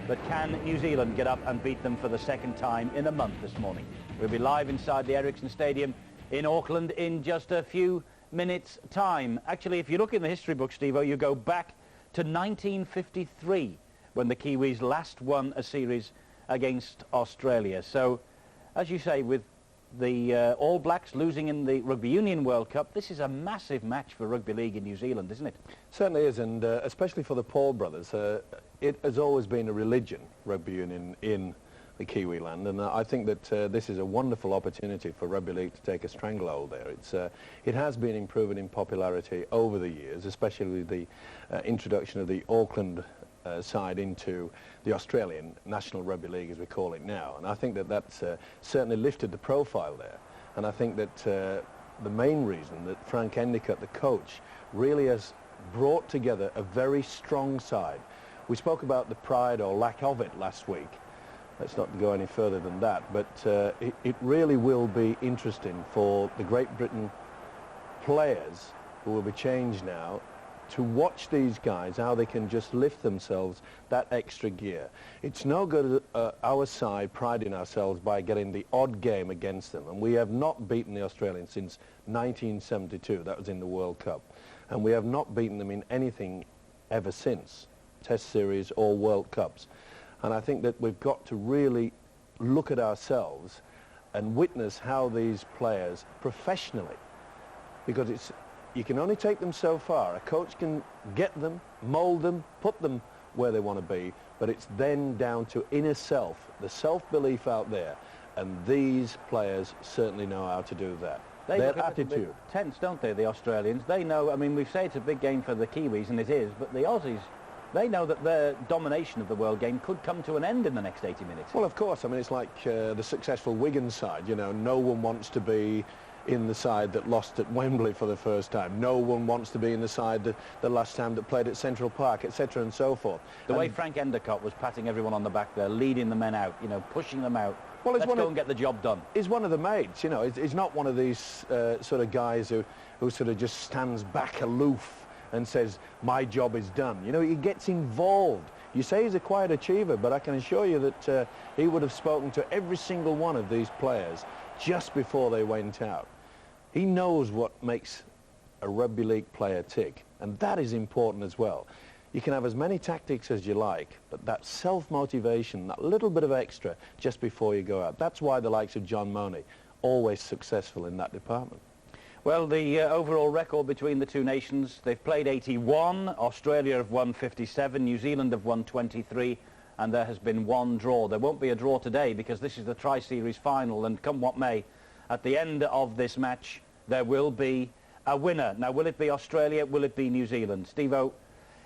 But can New Zealand get up and beat them for the second time in a month this morning? We'll be live inside the Ericsson Stadium in Auckland in just a few minutes' time. Actually, if you look in the history book, Steve-O, you go back to 1953 when the Kiwis last won a series against Australia. So, as you say, with the All Blacks losing in the Rugby Union World Cup, this is a massive match for rugby league in New Zealand, isn't it? Certainly is, and especially for the Paul brothers. It has always been a religion, rugby union, in the Kiwi land, and I think that this is a wonderful opportunity for rugby league to take a stranglehold there. It has been improving in popularity over the years, especially with the introduction of the Auckland side into the Australian National Rugby League, as we call it now, and I think that that's certainly lifted the profile there. And I think that the main reason that Frank Endicott, the coach, really has brought together a very strong side. We spoke about the pride or lack of it last week. Let's not go any further than that, but it really will be interesting for the Great Britain players, who will be changed now, to watch these guys, how they can just lift themselves that extra gear. It's no good our side priding ourselves by getting the odd game against them, and we have not beaten the Australians since 1972, that was in the World Cup, and we have not beaten them in anything ever since, Test Series or World Cups. And I think that we've got to really look at ourselves and witness how these players professionally, because you can only take them so far. A coach can get them, mould them, put them where they want to be, but it's then down to inner self, the self-belief out there, and these players certainly know how to do that. Their attitude. Tense, don't they, the Australians? They know, I mean, we say it's a big game for the Kiwis, and it is, but the Aussies, they know that their domination of the world game could come to an end in the next 80 minutes. Well, of course. I mean, it's like the successful Wigan side. You know, no one wants to be in the side that lost at Wembley for the first time. No one wants to be in the side that the last time that played at Central Park, etc. and so forth. The way Frank Endicott was patting everyone on the back there, leading the men out, you know, pushing them out. Well, let's go and get the job done. He's one of the mates, you know. He's not one of these sort of guys who sort of just stands back aloof and says, my job is done. You know, he gets involved. You say he's a quiet achiever, but I can assure you that he would have spoken to every single one of these players just before they went out. He knows what makes a rugby league player tick, and that is important as well. You can have as many tactics as you like, but that self-motivation, that little bit of extra just before you go out, that's why the likes of John Monie, always successful in that department. Well, the overall record between the two nations, they've played 81, Australia have won 57, New Zealand have won 23, and there has been one draw. There won't be a draw today because this is the Tri-Series final, and come what may, at the end of this match, there will be a winner. Now, will it be Australia? Will it be New Zealand? Steve-O,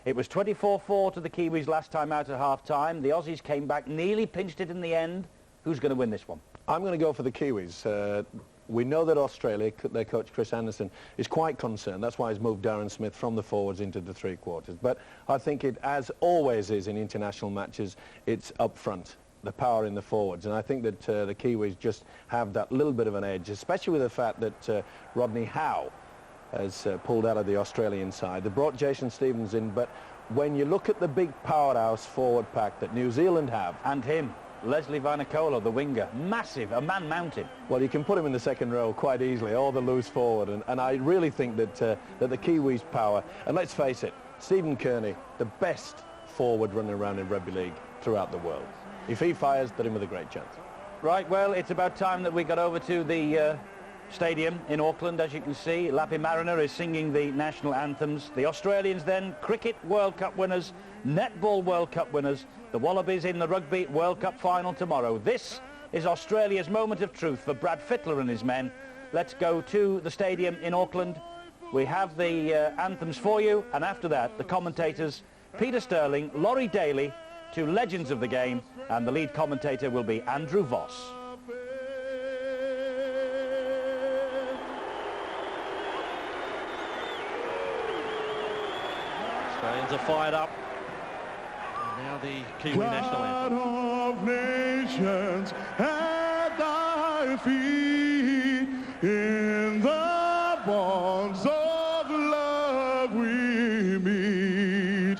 it was 24-4 to the Kiwis last time out at half-time. The Aussies came back, nearly pinched it in the end. Who's going to win this one? I'm going to go for the Kiwis. We know that Australia, their coach Chris Anderson, is quite concerned. That's why he's moved Darren Smith from the forwards into the three-quarters. But I think it, as always is in international matches, it's up front, the power in the forwards. And I think that the Kiwis just have that little bit of an edge, especially with the fact that Rodney Howe has pulled out of the Australian side. They brought Jason Stevens in, but when you look at the big powerhouse forward pack that New Zealand have... And him, Leslie Vainikolo, the winger, massive, a man mounted. Well, you can put him in the second row quite easily, or the loose forward, and I really think that, that the Kiwis' power, and let's face it, Stephen Kearney, the best forward running around in rugby league throughout the world. If he fires, they're in with a great chance. Right, well, it's about time that we got over to the stadium in Auckland. As you can see, Lappy Mariner is singing the national anthems. The Australians then, Cricket World Cup winners, Netball World Cup winners, the Wallabies in the Rugby World Cup final tomorrow. This is Australia's moment of truth for Brad Fittler and his men. Let's go to the stadium in Auckland. We have the anthems for you, and after that, the commentators, Peter Sterling, Laurie Daly, two legends of the game, and the lead commentator will be Andrew Voss. Australians are fired up. And now the Kiwi national anthem. God of nations at thy feet, in the bonds of love we meet.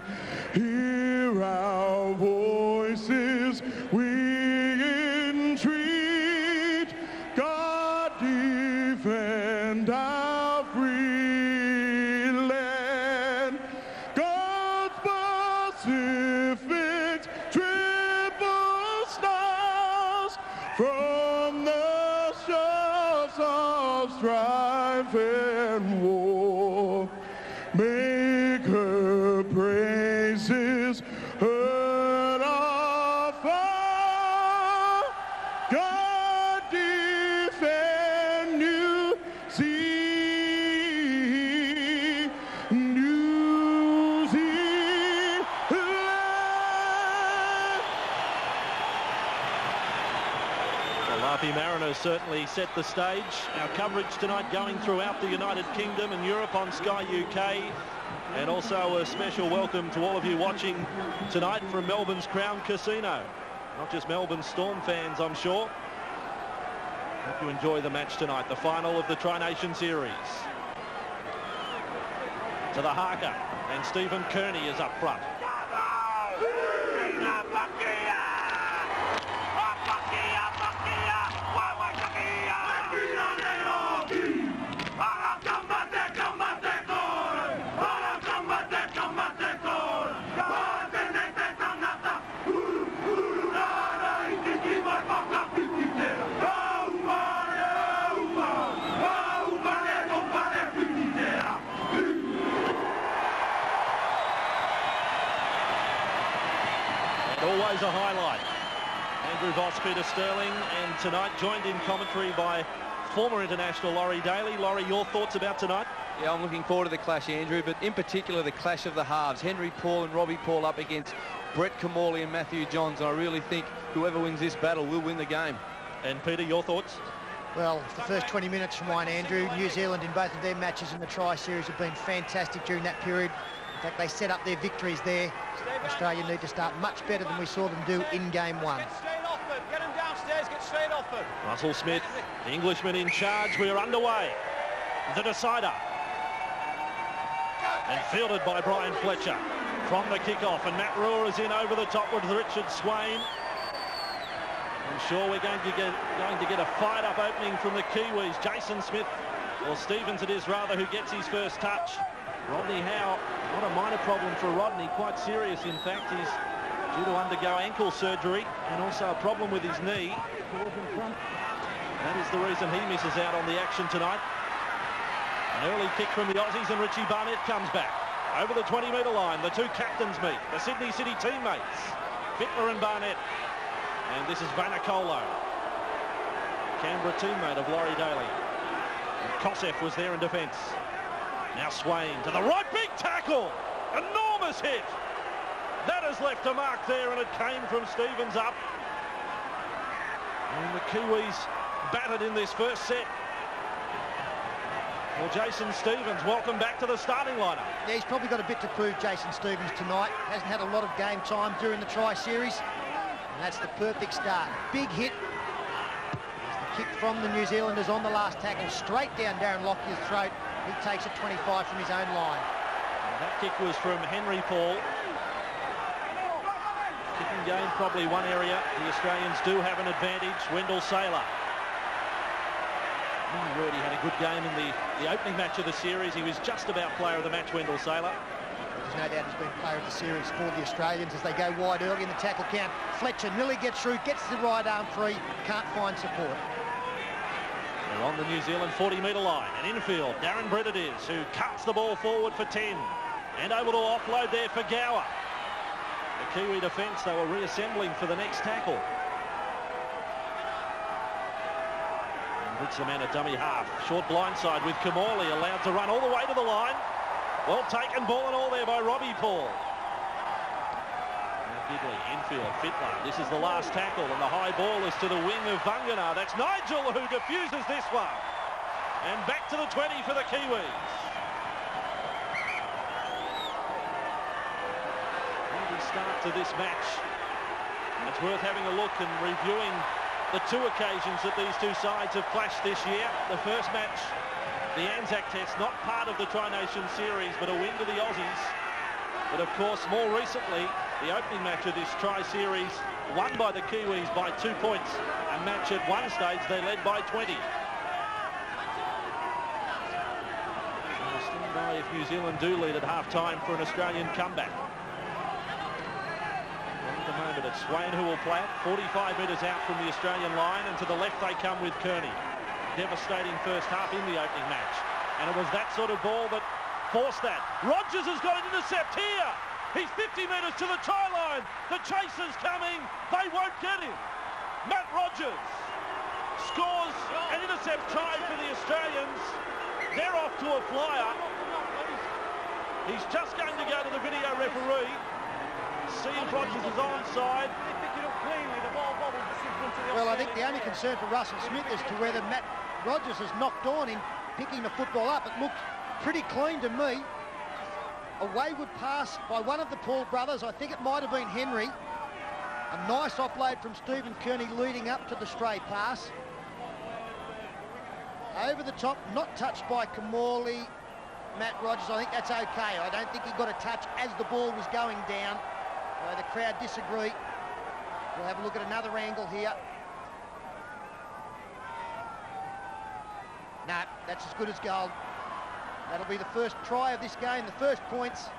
Hear our voices praises we entreat. God defend our free land. God's Pacific triple stars from the shores of strife and war. Make her praises heard afar. God defend New Zealand. The Lappy Mariners certainly set the stage. Our coverage tonight going throughout the United Kingdom and Europe on Sky UK. And also a special welcome to all of you watching tonight from Melbourne's Crown Casino. Not just Melbourne Storm fans, I'm sure. Hope you enjoy the match tonight, the final of the Tri-Nation Series. To the Harker, and Stephen Kearney is up front. Always a highlight. Andrew Voss, Peter Sterling, and tonight joined in commentary by former international Laurie Daly. Laurie, your thoughts about tonight? Yeah, I'm looking forward to the clash, Andrew, but in particular the clash of the halves. Henry Paul and Robbie Paul up against Brett Kimmorley and Matthew Johns. I really think whoever wins this battle will win the game. And Peter, your thoughts? Well, the first 20 minutes from mine, Andrew. New Zealand in both of their matches in the Tri-Series have been fantastic during that period. In fact, they set up their victories there. Australia need to start much better than we saw them do in game one. Get straight off them. Get them downstairs. Get straight off them. Russell Smith, the Englishman in charge. We are underway. The decider. And fielded by Brian Fletcher from the kickoff. And Matt Ruhr is in over the top with Richard Swain. I'm sure we're going to get a fired-up opening from the Kiwis. Jason Smith, or Stevens it is rather, who gets his first touch. Rodney Howe, not a minor problem for Rodney, quite serious in fact. He's due to undergo ankle surgery and also a problem with his knee. That is the reason he misses out on the action tonight. An early kick from the Aussies and Richie Barnett comes back. Over the 20-metre line, the two captains meet, the Sydney City teammates, Fittler and Barnett. And this is Vanakola, Canberra teammate of Laurie Daly. And Kosef was there in defence. Now Swain to the right, big tackle, enormous hit. That has left a mark there, and it came from Stevens up. And the Kiwis battered in this first set. Well, Jason Stevens, welcome back to the starting lineup. Yeah, he's probably got a bit to prove, Jason Stevens, tonight. Hasn't had a lot of game time during the Tri-Series, and that's the perfect start. Big hit. There's the kick from the New Zealanders on the last tackle, straight down Darren Lockyer's throat. He takes it 25 from his own line. And that kick was from Henry Paul. Kicking game, probably one area the Australians do have an advantage. Wendell Sailor. He already had a good game in the opening match of the series. He was just about player of the match, Wendell Sailor. There's no doubt he's been player of the series for the Australians as they go wide early in the tackle count. Fletcher nearly gets through, gets the right arm free, can't find support. They're on the New Zealand 40-metre line. And infield, Darren Brett it is, who cuts the ball forward for 10. And able to offload there for Gower. The Kiwi defence, they were reassembling for the next tackle. And hits the man a dummy half. Short blindside with Kimmorley, allowed to run all the way to the line. Well taken, ball and all there by Robbie Paul. Gidley, infield, Fittler. This is the last tackle, and the high ball is to the wing of Vangana. That's Nigel who defuses this one. And back to the 20 for the Kiwis. Early start to this match. It's worth having a look and reviewing the two occasions that these two sides have clashed this year. The first match, the Anzac Test, not part of the Tri-Nation Series, but a win to the Aussies. But of course, more recently, the opening match of this Tri-Series won by the Kiwis by 2 points. A match at one stage they led by 20. Stand by if New Zealand do lead at half-time for an Australian comeback. At the moment it's Swain who will play it, 45 metres out from the Australian line, and to the left they come with Kearney. Devastating first half in the opening match. And it was that sort of ball that forced that. Rogers has got an intercept here. He's 50 metres to the try line. The chaser's coming. They won't get him. Matt Rogers scores an intercept try for the Australians. They're off to a flyer. He's just going to go to the video referee. See if Rogers is onside. Well, I think the only concern for Russell Smith is to whether Matt Rogers has knocked on in picking the football up. It looked pretty clean to me. A wayward pass by one of the Paul brothers. I think it might have been Henry. A nice offload from Stephen Kearney leading up to the stray pass. Over the top, not touched by Kamali. Matt Rogers, I think that's okay. I don't think he got a touch as the ball was going down. The crowd disagree. We'll have a look at another angle here. No, that's as good as gold. That'll be the first try of this game, the first points.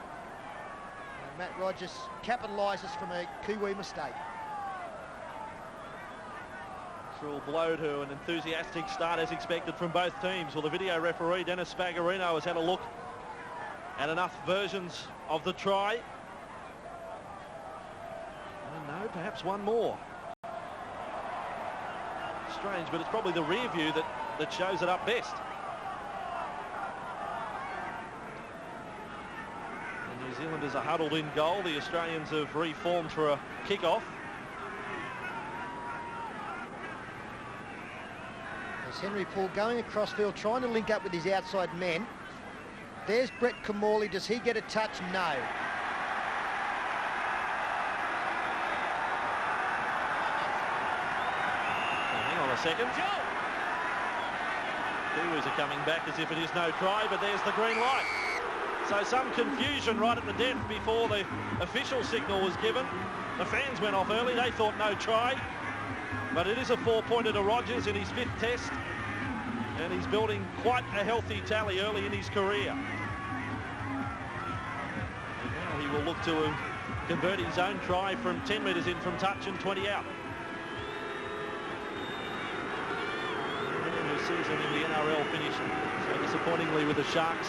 And Matt Rogers capitalises from a Kiwi mistake. Cruel blow to an enthusiastic start as expected from both teams. Well, the video referee, Dennis Spagarino, has had a look at enough versions of the try. No, perhaps one more. Strange, but it's probably the rear view that shows it up best. The New Zealanders are huddled in goal. The Australians have reformed for a kick-off. There's Henry Poole going across field, trying to link up with his outside men. There's Brett Kamali. Does he get a touch? No. Second. Kiwis are coming back as if it is no try, but there's the green light. So some confusion right at the death before the official signal was given. The fans went off early. They thought no try. But it is a 4-pointer to Rogers in his 5th test. And he's building quite a healthy tally early in his career. And now he will look to convert his own try from 10 metres in from touch and 20 out. Season in the NRL finished so disappointingly with the Sharks,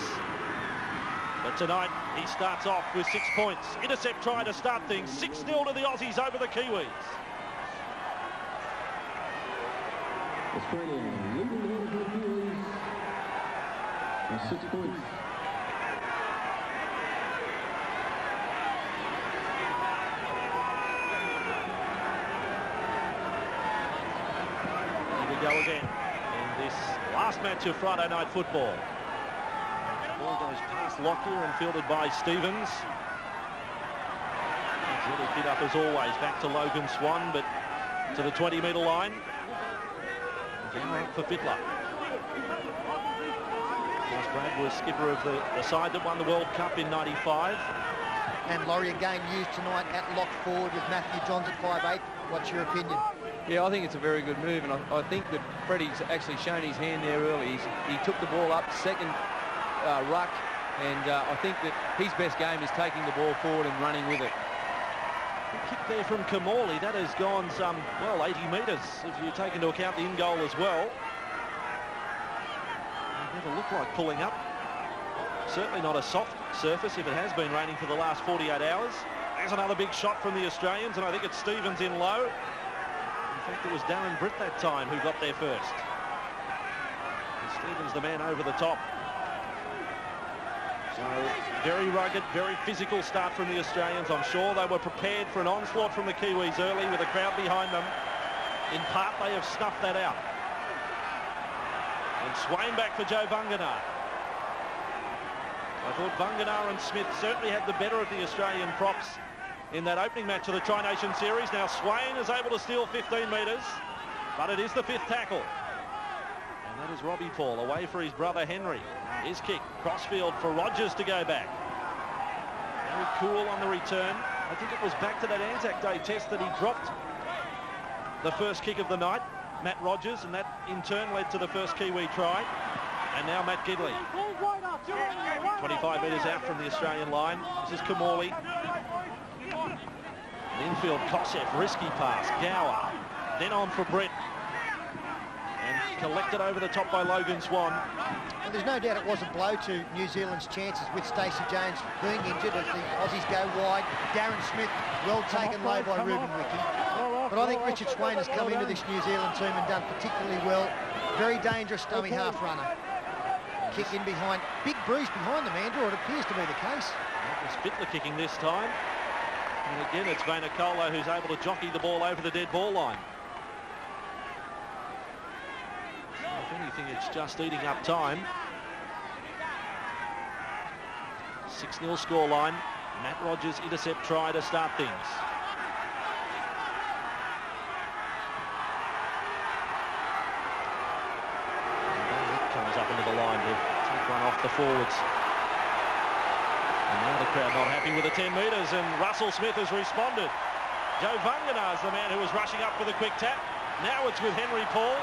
but tonight he starts off with 6 points. Intercept try to start things. 6-0 to the Aussies over the Kiwis. Australia leading the Kiwis by 6 points. Here we go again. This last match of Friday night football. Ball goes past Lockyer and fielded by Stevens. He's really fit up as always. Back to Logan Swan, but to the 20-metre line. Now up for Fittler. Ross Brad was skipper of the side that won the World Cup in '95. And Laurie again used tonight at lock forward with Matthew Johns at 5'8". What's your opinion? Yeah, I think it's a very good move, and I think that Freddie's actually shown his hand there early. He took the ball up, second ruck, and I think that his best game is taking the ball forward and running with it. The kick there from Kamali, that has gone some, well, 80 metres, if you take into account the in-goal as well. It never looked like pulling up. Certainly not a soft surface if it has been raining for the last 48 hours. There's another big shot from the Australians, and I think it's Stevens in low. In fact, it was Darren Britt that time who got there first. And Stevens, the man over the top. So, very rugged, very physical start from the Australians. I'm sure they were prepared for an onslaught from the Kiwis early with a crowd behind them. In part, they have snuffed that out. And Swain back for Joe Vunganar. I thought Vunganar and Smith certainly had the better of the Australian props in that opening match of the Tri-Nation Series. Now Swain is able to steal 15 metres, but it is the 5th tackle. And that is Robbie Paul away for his brother Henry. His kick, crossfield for Rogers to go back. Very cool on the return. I think it was back to that Anzac Day test that he dropped the first kick of the night, Matt Rogers, and that in turn led to the first Kiwi try. And now Matt Gidley. 25 metres out from the Australian line. This is Kamali. Infield, Kosef, risky pass. Gower. Then on for Brett. And collected over the top by Logan Swan. And there's no doubt it was a blow to New Zealand's chances with Stacey Jones being injured as the Aussies go wide. Darren Smith, well taken low by Ruben Wiki. But I think Richard Swain has come into this New Zealand team and done particularly well. Very dangerous dummy half runner. Kick in behind. Big bruise behind the man, or it appears to be the case. It was Fittler kicking this time. And again, it's Vainikolo who's able to jockey the ball over the dead ball line. So if anything, it's just eating up time. 6-0 scoreline. Matt Rogers intercept try to start things. Comes up into the line to take one off the forwards. And now the crowd not happy with the 10 metres, and Russell Smith has responded. Joe Vangana is the man who was rushing up for the quick tap. Now it's with Henry Paul,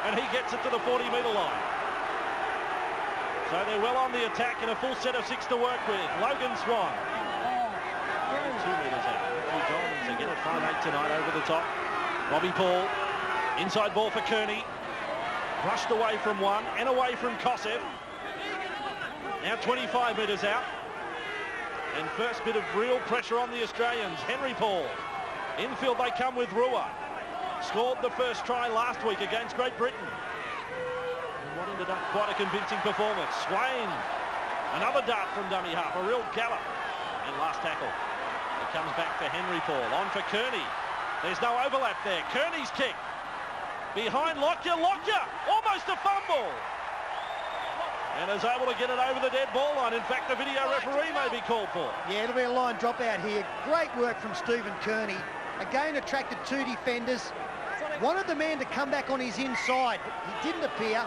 and he gets it to the 40-metre line. So they're well on the attack and a full set of 6 to work with. Logan Swan. 2 metres out. Matthew Johns again at 5'8" tonight over the top. Robbie Paul. Inside ball for Kearney. Brushed away from one and away from Kosef. Now 25 metres out. And first bit of real pressure on the Australians. Henry Paul. Infield they come with Rua. Scored the first try last week against Great Britain. And what ended up quite a convincing performance. Swain. Another dart from dummy half. A real gallop. And last tackle. It comes back for Henry Paul. On for Kearney. There's no overlap there. Kearney's kick. Behind Lockyer. Lockyer. Almost a fumble. And is able to get it over the dead ball line. In fact, the video referee may be called for. Yeah, it'll be a line drop out here. Great work from Stephen Kearney. Again, attracted 2 defenders. Wanted the man to come back on his inside, but he didn't appear.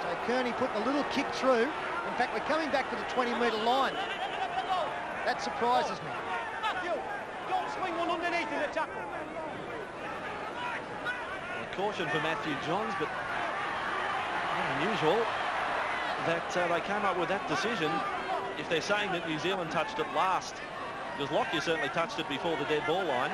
So Kearney put the little kick through. In fact, we're coming back to the 20-metre line. That surprises me. Matthew, don't swing one underneath in the tackle. A caution for Matthew Johns, but unusual that they came up with that decision. If they're saying that New Zealand touched it last, because Lockyer certainly touched it before the dead ball line,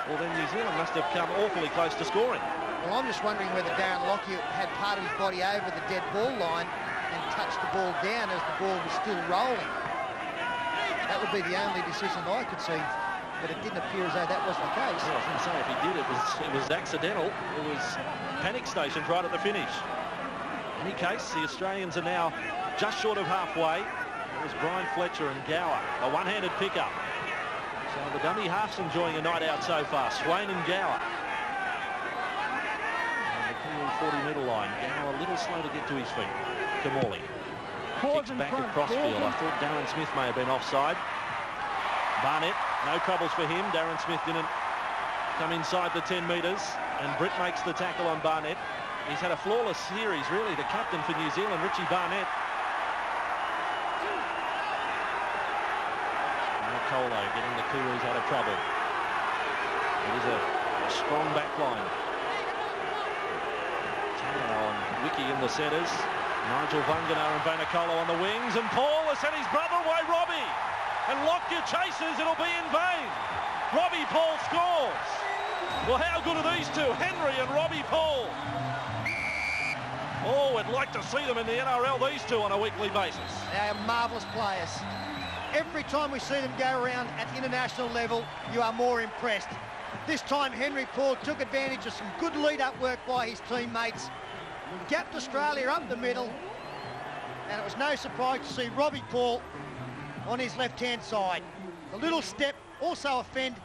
well then New Zealand must have come awfully close to scoring. Well, I'm just wondering whether Darren Lockyer had part of his body over the dead ball line and touched the ball down as the ball was still rolling. That would be the only decision I could see, but it didn't appear as though that was the case. Yeah, I was going to say, if he did, it was accidental. It was panic stationed right at the finish. In any case, the Australians are now just short of halfway. It was Brian Fletcher and Gower, a one-handed pickup. So the dummy half's enjoying a night out so far. Swain and Gower. And the 40-metre line. Gower a little slow to get to his feet. Kamali kicks back across field. I thought Darren Smith may have been offside. Barnett, no troubles for him. Darren Smith didn't come inside the 10 metres, and Britt makes the tackle on Barnett. He's had a flawless series, really, the captain for New Zealand, Richie Barnett. Now Colo getting the Kiwis out of trouble. It is a strong back line. Tano on Wiki in the centres. Nigel Vangana and Vainikolo on the wings. And Paul has sent his brother away, Robbie. And Lockyer chases, it'll be in vain. Robbie Paul scores. Well, how good are these two? Henry and Robbie Paul. Oh, I'd like to see them in the NRL, these two, on a weekly basis. They are marvellous players. Every time we see them go around at international level, you are more impressed. This time, Henry Paul took advantage of some good lead-up work by his teammates, gapped Australia up the middle, and it was no surprise to see Robbie Paul on his left-hand side. A little step, also a fend.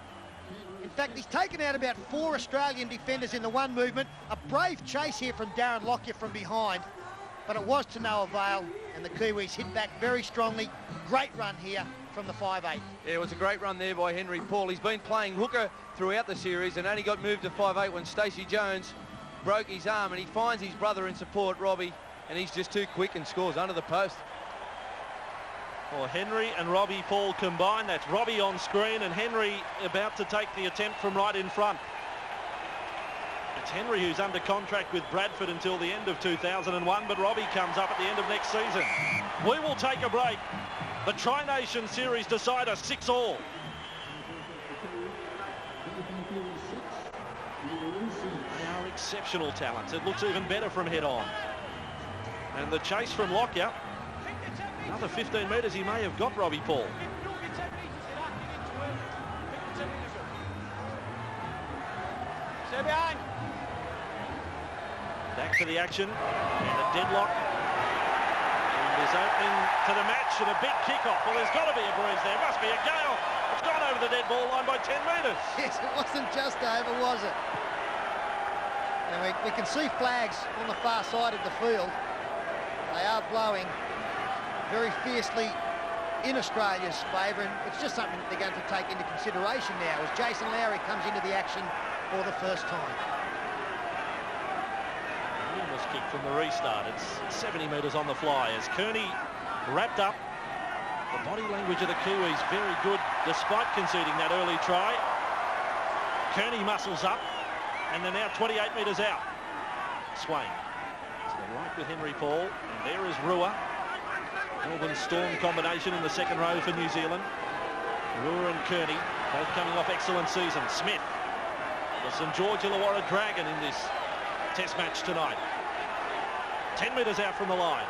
In fact, he's taken out about 4 Australian defenders in the one movement. A brave chase here from Darren Lockyer from behind, but it was to no avail, and the Kiwis hit back very strongly. Great run here from the 5'8". Yeah, it was a great run there by Henry Paul. He's been playing hooker throughout the series and only got moved to 5'8" when Stacey Jones broke his arm, and he finds his brother in support, Robbie, and he's just too quick and scores under the post. Well, Henry and Robbie Paul combined. That's Robbie on screen and Henry about to take the attempt from right in front. It's Henry who's under contract with Bradford until the end of 2001, but Robbie comes up at the end of next season. We will take a break. The Tri-Nation Series decider 6-all. They are exceptional talents. It looks even better from head on. And the chase from Lockyer. Another 15 metres he may have got, Robbie Paul. Stay behind. Back to the action. And a deadlock. And there's opening to the match and a big kick-off. Well, there's got to be a breeze there. Must be a gale. It's gone over the dead ball line by 10 metres. Yes, it wasn't just over, was it? And we can see flags on the far side of the field. They are blowing very fiercely in Australia's favour, and it's just something that they're going to take into consideration now as Jason Lowry comes into the action for the first time. Enormous kick from the restart. It's 70 metres on the fly as Kearney wrapped up. The body language of the Kiwis very good despite conceding that early try. Kearney muscles up and they're now 28 metres out. Swain to the right with Henry Paul, and there is Rua. Melbourne Storm combination in the second row for New Zealand. Rua and Kearney both coming off excellent seasons. Smith, the St George Illawarra Dragon in this test match tonight. 10 metres out from the line.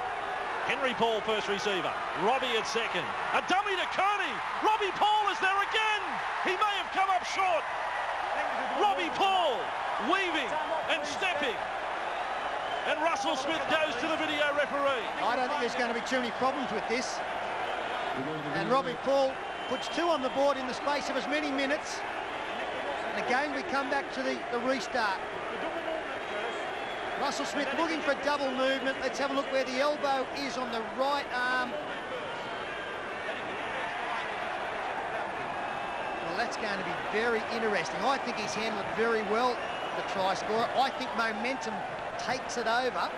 Henry Paul first receiver. Robbie at second. A dummy to Kearney. Robbie Paul is there again. He may have come up short. Robbie Paul weaving and stepping. And Russell Smith goes to the video referee. I don't think there's going to be too many problems with this. And Robbie Paul puts 2 on the board in the space of as many minutes. And again, we come back to the restart. Russell Smith looking for double movement. Let's have a look where the elbow is on the right arm. Well, that's going to be very interesting. I think he's handled it very well, the try scorer. I think momentum takes it over,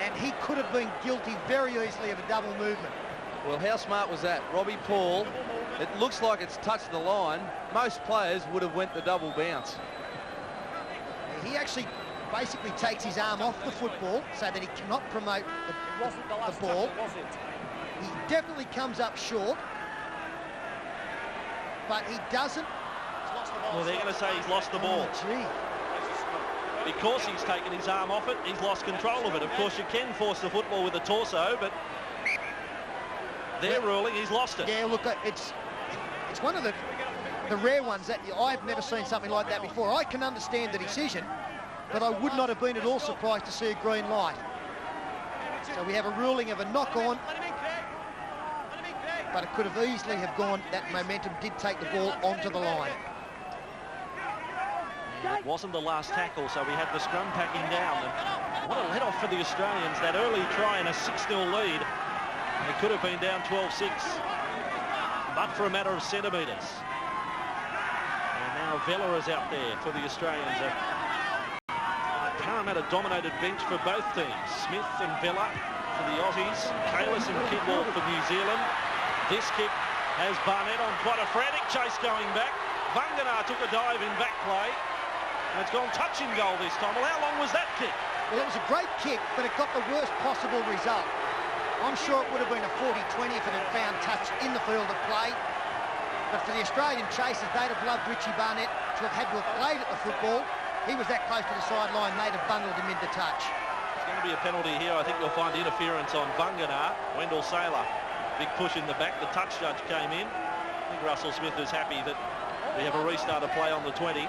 and he could have been guilty very easily of a double movement. Well, how smart was that? Robbie Paul, it looks like it's touched the line. Most players would have went the double bounce. He actually basically takes his arm off the football so that he cannot promote the ball. He definitely comes up short, but he doesn't. Well, they're going to say he's lost the ball. Oh, gee. Because he's taken his arm off it, he's lost control of it. Of course, you can force the football with the torso, but they're ruling he's lost it. Yeah, look, it's one of the rare ones that I've never seen something like that before. I can understand the decision, but I would not have been at all surprised to see a green light. So we have a ruling of a knock-on, but it could have easily have gone. That momentum did take the ball onto the line. It wasn't the last tackle, so we had the scrum packing down. And what a let-off for the Australians. That early try and a 6-0 lead. They could have been down 12-6, but for a matter of centimetres. And now Vella is out there for the Australians. A Parramatta-dominated bench for both teams. Smith and Vella for the Aussies. Kalis and Kidwell for New Zealand. This kick has Barnett on quite a frantic chase going back. Vangana took a dive in back play. And it's gone touching goal this time. Well, how long was that kick? Well, it was a great kick, but it got the worst possible result. I'm sure it would have been a 40-20 if it had found touch in the field of play. But for the Australian chasers, they'd have loved Richie Barnett to have had to have played at the football. He was that close to the sideline, they'd have bundled him into touch. There's going to be a penalty here. I think you'll find interference on Vangana. Wendell Saylor, big push in the back. The touch judge came in. I think Russell Smith is happy that we have a restart of play on the 20.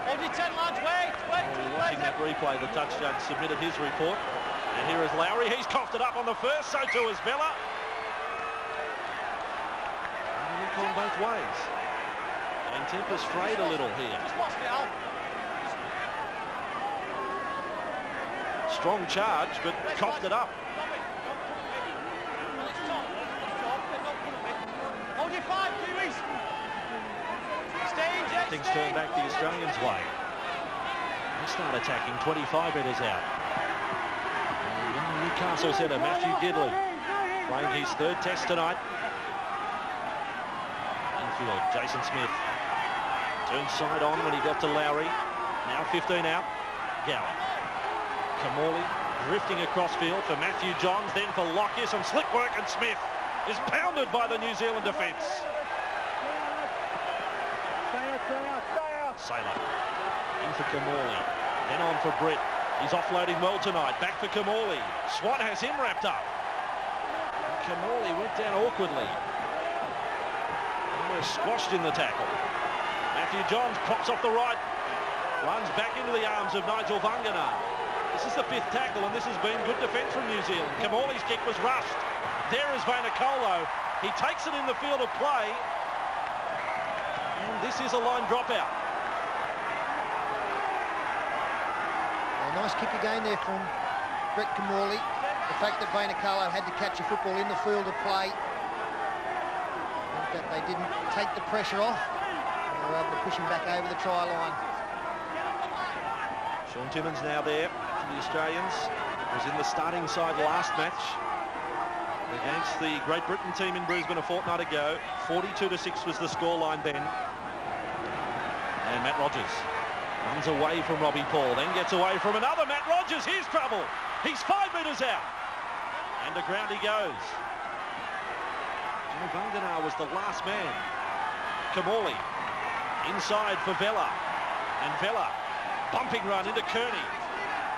Only 10 lads, wait. We're watching that replay. The touch judge submitted his report. And here is Lowry. He's coughed it up on the first, so too is Vella. And look on both ways. And tempers frayed a little here. Strong charge, but coughed it up. Hold your 5, Kiwis. Things turn back the Australians' way. They start attacking 25 metres out. And Newcastle centre Matthew Gidley playing his third test tonight. Infield, Jason Smith. Turned side on when he got to Lowry. Now 15 out. Gower. Kamali drifting across field for Matthew Johns, then for Lockyer. Some slick work, and Smith is pounded by the New Zealand defence. Sailor. In for Kamali. Then on for Britt. He's offloading well tonight. Back for Kamali. Swan has him wrapped up. Kamali went down awkwardly. Almost squashed in the tackle. Matthew Johns pops off the right. Runs back into the arms of Nigel Vagana. This is the 5th tackle, and this has been good defence from New Zealand. Kamali's kick was rushed. There is Vainikolo. He takes it in the field of play. And this is a line dropout. A nice kick again there from Brett Kamali. The fact that Vainikolo had to catch a football in the field of play, that they didn't take the pressure off, they were able to push him back over the try line. Sean Timmins now there for the Australians. Was in the starting side last match against the Great Britain team in Brisbane a fortnight ago. 42-6 was the scoreline then. And Matt Rogers runs away from Robbie Paul, then gets away from another Matt Rogers. Here's trouble. He's 5 metres out. And to ground he goes. Joe Vagana was the last man. Kamali inside for Vella. And Vella, bumping run into Kearney.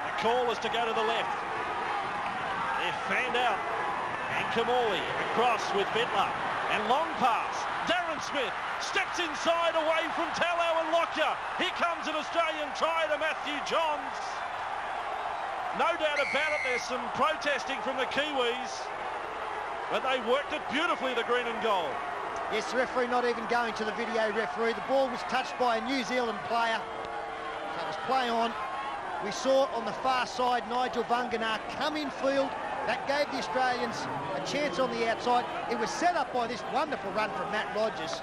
The call is to go to the left. They're fanned out. And Kamali across with Bittler. And long pass. Darren Smith steps inside away from Tallow and Lockyer. Here comes an Australian try to Matthew Johns. No doubt about it, there's some protesting from the Kiwis, but they worked it beautifully, the green and gold. Yes, the referee not even going to the video referee. The ball was touched by a New Zealand player. So it was play on. We saw on the far side Nigel Vagana come in field. That gave the Australians a chance on the outside. It was set up by this wonderful run from Matt Rogers.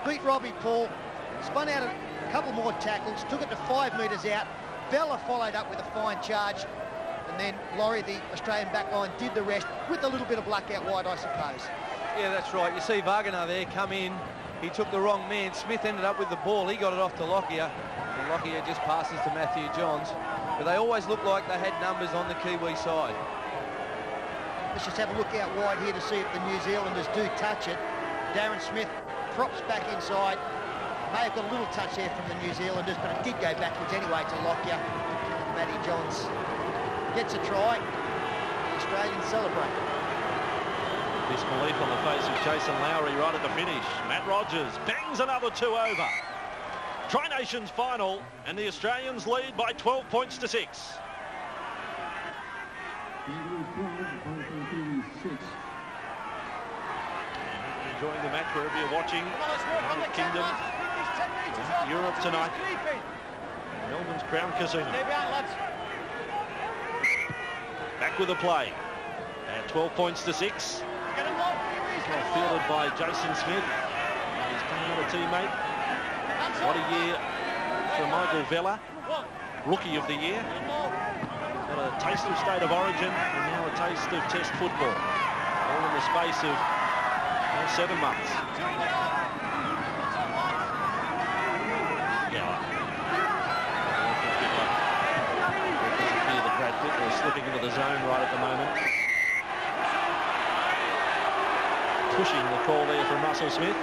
Beat Robbie Paul, spun out a couple more tackles, took it to 5 metres out. Vella followed up with a fine charge, and then Laurie, the Australian backline, did the rest with a little bit of luck out wide, I suppose. Yeah, that's right. You see Vagana there come in. He took the wrong man. Smith ended up with the ball. He got it off to Lockyer, and Lockyer just passes to Matthew Johns. But they always looked like they had numbers on the Kiwi side. Let's just have a look out wide here to see if the New Zealanders do touch it. Darren Smith props back inside. May have got a little touch there from the New Zealanders, but it did go backwards anyway to Lockyer. Matty Johns gets a try. The Australians celebrate. Disbelief on the face of Jason Lowry right at the finish. Matt Rogers bangs another 2 over. Tri-Nations final, and the Australians lead by 12 points to 6. Enjoying the match wherever you're watching. United Kingdom, Europe tonight. Melbourne's Crown Casino. Back with the play. At 12 points to 6. Well fielded by Jason Smith. His another teammate. What a year for Michael Vella. Rookie of the year. Got a taste of State of Origin and now a taste of Test football. All in the space of 7 months. The Brad Bittler is slipping into the zone right at the moment. Pushing the call there from Russell Smith.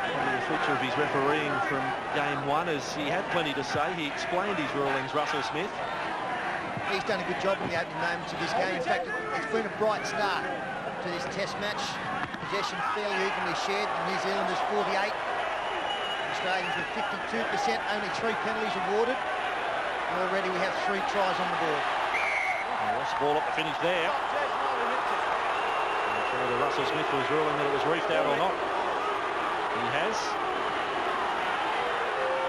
Probably a feature of his refereeing from game 1, as he had plenty to say. He explained his rulings, Russell Smith. He's done a good job in the opening moments of this game. In fact, it's been a bright start to this Test match. Possession fairly evenly shared. The New Zealanders 48. The Australians with 52%, only 3 penalties awarded. And already we have 3 tries on the board. Lost ball at the finish there. I'm sure whether Russell Smith was ruling that it was reefed out or not. He has.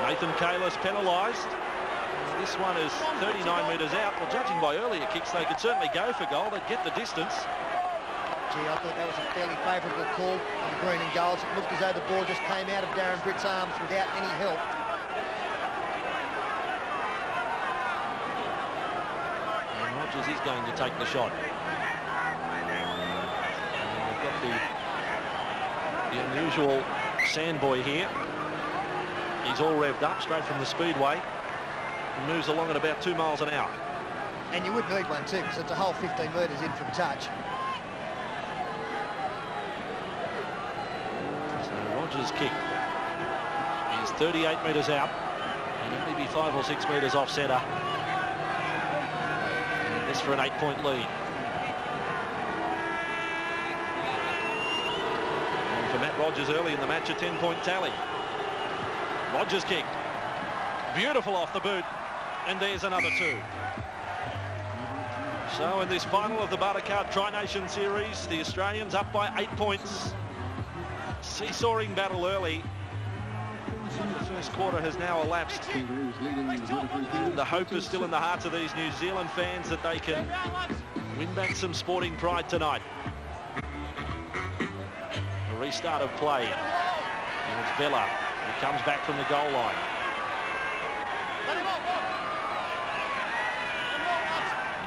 Nathan Kalis penalised. This one is 39 metres out. Well, judging by earlier kicks, they could certainly go for goal. They'd get the distance. Gee, I thought that was a fairly favourable call on the green and goals. It looked as though the ball just came out of Darren Britt's arms without any help. And Rogers is going to take the shot. And we've got the The unusual Sandboy here. He's all revved up straight from the speedway. He moves along at about 2 miles an hour. And you would need one too, because it's a whole 15 metres in from touch. So Rogers' kick is 38 metres out and only be 5 or 6 metres off centre. This for an 8-point lead. And for Matt Rogers early in the match, a 10-point tally. Rogers' kick. Beautiful off the boot. And there's another 2. So in this final of the Bartercard Tri-Nation Series, the Australians up by 8 points. Seesawing battle early. The first quarter has now elapsed. The hope is still in the hearts of these New Zealand fans that they can win back some sporting pride tonight. A restart of play. And it's Vella who comes back from the goal line.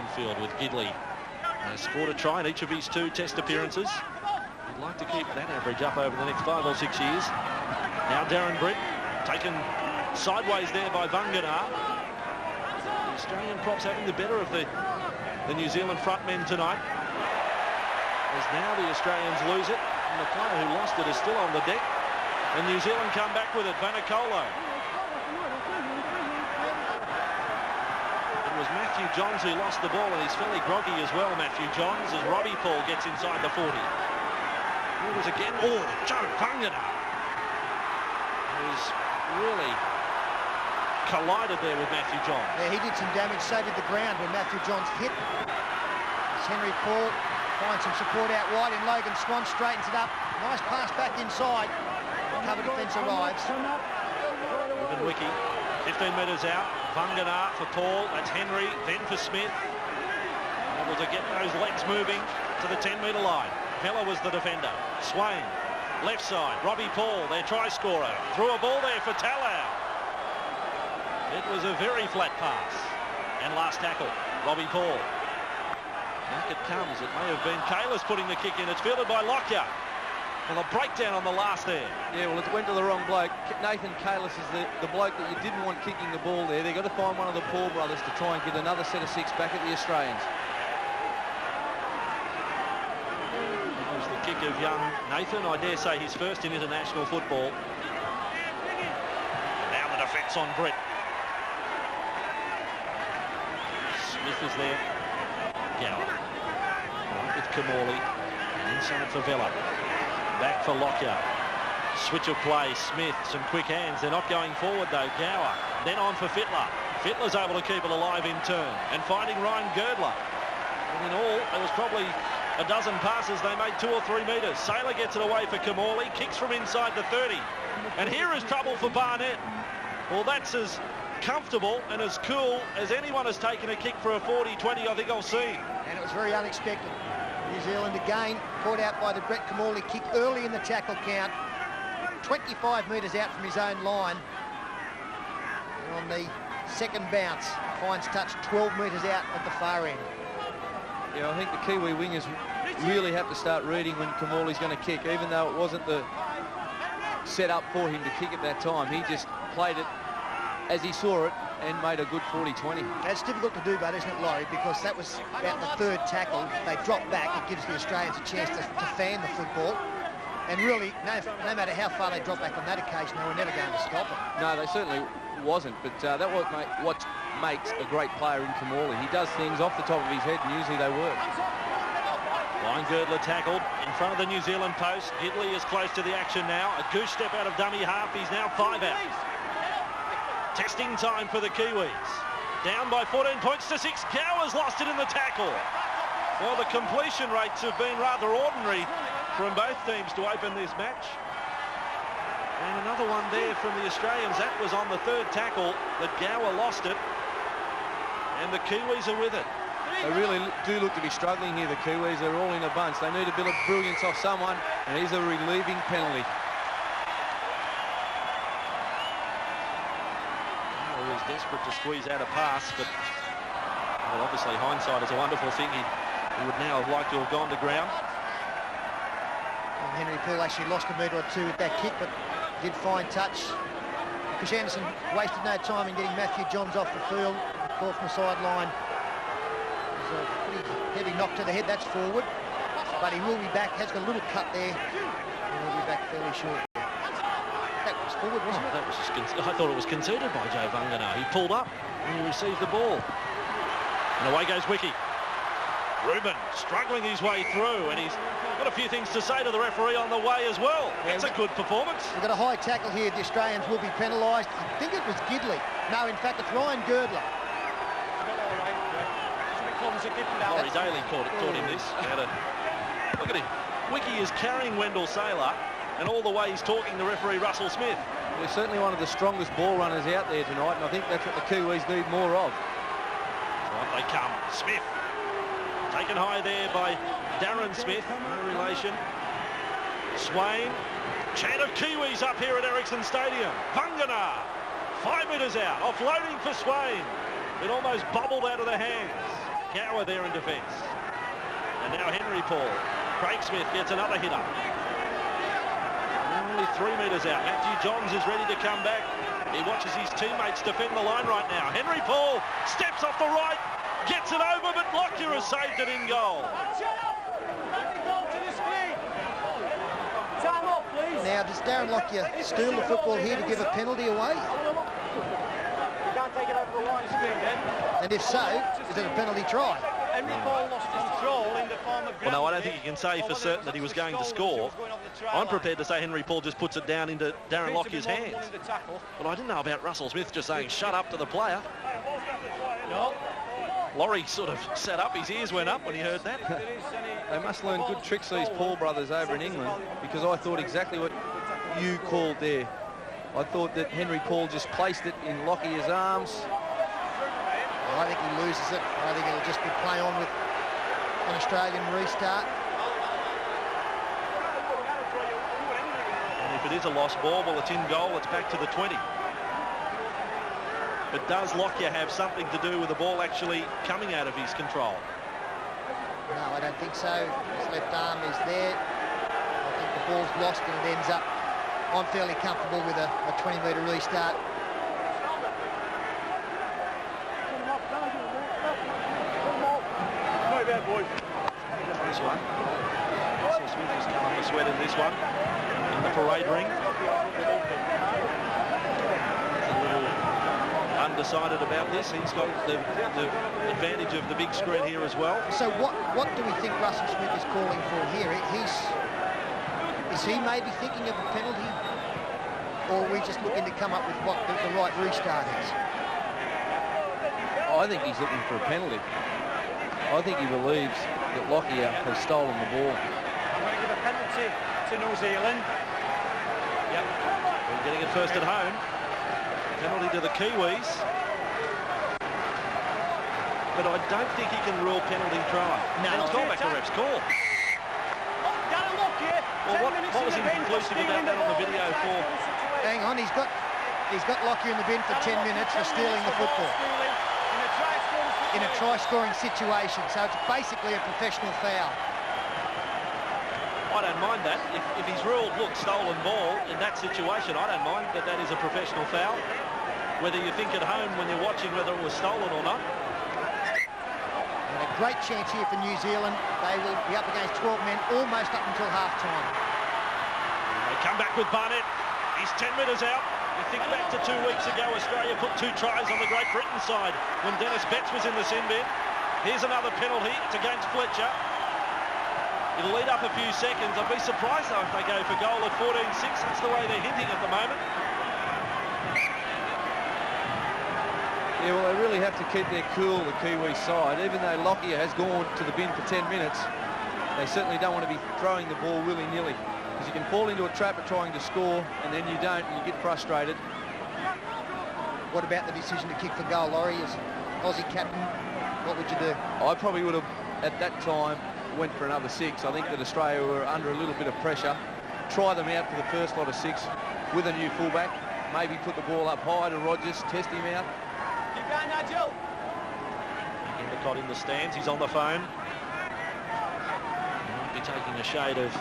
Infield with Gidley. Has scored a try in each of his 2 test appearances. He'd like to keep that average up over the next 5 or 6 years. Now Darren Britt taken sideways there by Vanganar. The Australian props having the better of the New Zealand frontmen tonight. As now the Australians lose it, and the player who lost it is still on the deck. And New Zealand come back with it, Vanakola. It was Matthew Johns who lost the ball, and he's fairly groggy as well, Matthew Johns, as Robbie Paul gets inside the 40. Here it is again. Oh, Joe Vanganar. Who's really collided there with Matthew Johns. Yeah, he did some damage, saved the ground when Matthew Johns hit. As Henry Paul finds some support out wide, and Logan Swan straightens it up. Nice pass back inside. Cover defence arrives. Ruben Wiki, 15 metres out. Vanganar for Paul. That's Henry. Then for Smith. Able to get those legs moving to the 10-metre line. Vella was the defender. Swain. Left side, Robbie Paul, their try scorer. Threw a ball there for Talau. It was a very flat pass. And last tackle, Robbie Paul. Back it comes. It may have been Kalis putting the kick in. It's fielded by Lockyer. Well, a breakdown on the last there. Yeah, well, it went to the wrong bloke. Nathan Kalis is the bloke that you didn't want kicking the ball there. They've got to find one of the Paul brothers to try and get another set of 6 back at the Australians. Kick of young Nathan, I dare say his first in international football. Now the defence on Britt. Smith is there. Gower. Right with Kamali. Inside for Vella. Back for Lockyer. Switch of play. Smith, some quick hands. They're not going forward though. Gower. Then on for Fittler. Fittler's able to keep it alive in turn. And finding Ryan Girdler. And in all, there was probably a dozen passes. They made 2 or 3 metres. Saylor gets it away for Kamali, kicks from inside the 30. And here is trouble for Barnett. Well, that's as comfortable and as cool as anyone has taken a kick for a 40-20 I think I've seen. And it was very unexpected. New Zealand again caught out by the Brett Kamali kick early in the tackle count. 25 metres out from his own line. And on the second bounce, finds touch 12 metres out at the far end. Yeah, I think the Kiwi wingers really have to start reading when Kamali's going to kick, even though it wasn't the set up for him to kick at that time. He just played it as he saw it and made a good 40-20. That's difficult to do, but isn't it, Laurie? Because that was about the 3rd tackle. They drop back. It gives the Australians a chance to fan the football. And really, no matter how far they drop back on that occasion, they were never going to stop it. No, they certainly wasn't. But that was what makes a great player in Kamali. He does things off the top of his head, and usually they work. Ryan Girdler tackled in front of the New Zealand post. Gidley is close to the action now. A goose step out of dummy half. He's now 5 out. Testing time for the Kiwis. Down by 14 points to 6. Gower's lost it in the tackle. Well, the completion rates have been rather ordinary from both teams to open this match. And another one there from the Australians. That was on the 3rd tackle that Gower lost it. And the Kiwis are with it. They really do look to be struggling here, the Kiwis. They're all in a bunch. They need a bit of brilliance off someone, and here's a relieving penalty. He was desperate to squeeze out a pass, but well, obviously hindsight is a wonderful thing. He would now have liked to have gone to ground. And Henry Liverpool actually lost a metre or two with that kick, but did fine touch. Chris Anderson wasted no time in getting Matthew Johns off the field. Ball from the sideline. It was a pretty heavy knock to the head, that's forward. But he will be back, has got a little cut there. And he'll be back fairly short. That was forward, wasn't it? That was just I thought it was conceded by Joe Vangana. He pulled up and he received the ball. And away goes Wiki. Ruben struggling his way through, and he's got a few things to say to the referee on the way as well. It's a good performance. We've got a high tackle here. The Australians will be penalised. I think it was Gidley. No, in fact, it's Ryan Girdler. Laurie Daly taught him this. Look at him. Wiki is carrying Wendell Saylor, and all the way he's talking to referee Russell Smith. We're certainly one of the strongest ball runners out there tonight, and I think that's what the Kiwis need more of. Up they come. Smith. Taken high there by Darren Smith. No relation. Swain. Chant of Kiwis up here at Ericsson Stadium. Vangana. 5 metres out. Offloading for Swain. It almost bubbled out of the hands. Gower there in defence. And now Henry Paul. Craig Smith gets another hit up. Only 3 metres out. Matthew Johns is ready to come back. He watches his teammates defend the line right now. Henry Paul steps off the right, gets it over, but Lockyer has saved it in goal. Now, does Darren Lockyer steal the football here to give a penalty away? And if so, is it a penalty try? Henry Paul lost control in the form of... Well, no, I don't think you can say for certain that he was going to score. I'm prepared to say Henry Paul just puts it down into Darren Lockyer's hands. But I didn't know about Russell Smith just saying, shut up to the player. No. Laurie sort of sat up, his ears went up when he heard that. They must learn good tricks, these Paul brothers over in England, because I thought exactly what you called there. I thought that Henry Paul just placed it in Lockyer's arms. I think he loses it. I think it'll just be play on with an Australian restart. And if it is a lost ball, well, it's in goal, it's back to the 20. But does Lockyer have something to do with the ball actually coming out of his control? No, I don't think so. His left arm is there. I think the ball's lost and it ends up. I'm fairly comfortable with a 20-metre restart. This one. Russell Smith has come up a sweat in this one. In the parade ring. Undecided about this. He's got the advantage of the big screen here as well. So what do we think Russell Smith is calling for here? Is he maybe thinking of a penalty, or are we just looking to come up with what the right restart is? I think he's looking for a penalty. I think he believes that Lockyer has stolen the ball. I'm going to give a penalty to New Zealand. Yep. We're getting it first at home. Penalty to the Kiwis. But I don't think he can rule penalty try. No. It's gone back to ref's call. Well, what was inconclusive about that on the video for? Hang on, he's got Lockyer in the bin for 10 minutes for stealing the football in a try-scoring situation. So it's basically a professional foul. I don't mind that. If he's ruled, look, stolen ball in that situation, I don't mind that is a professional foul. Whether you think at home when you're watching whether it was stolen or not. And a great chance here for New Zealand. They will be up against 12 men almost up until half-time. They come back with Barnett. He's 10 metres out. You think back to 2 weeks ago, Australia put 2 tries on the Great Britain side when Dennis Betts was in the sin bin. Here's another penalty. It's against Fletcher. It'll lead up a few seconds. I'd be surprised though if they go for goal at 14-6. That's the way they're hinting at the moment. Yeah, well, they really have to keep their cool, the Kiwi side. Even though Lockyer has gone to the bin for 10 minutes, they certainly don't want to be throwing the ball willy-nilly. Because you can fall into a trap of trying to score, and then you don't, and you get frustrated. What about the decision to kick for goal, Laurie? As Aussie captain, what would you do? I probably would have, at that time, went for another 6. I think that Australia were under a little bit of pressure. Try them out for the first lot of 6 with a new fullback. Maybe put the ball up high to Rogers, test him out. Keep going, Nigel. Endicott in the stands. He's on the phone. He might be taking a shade of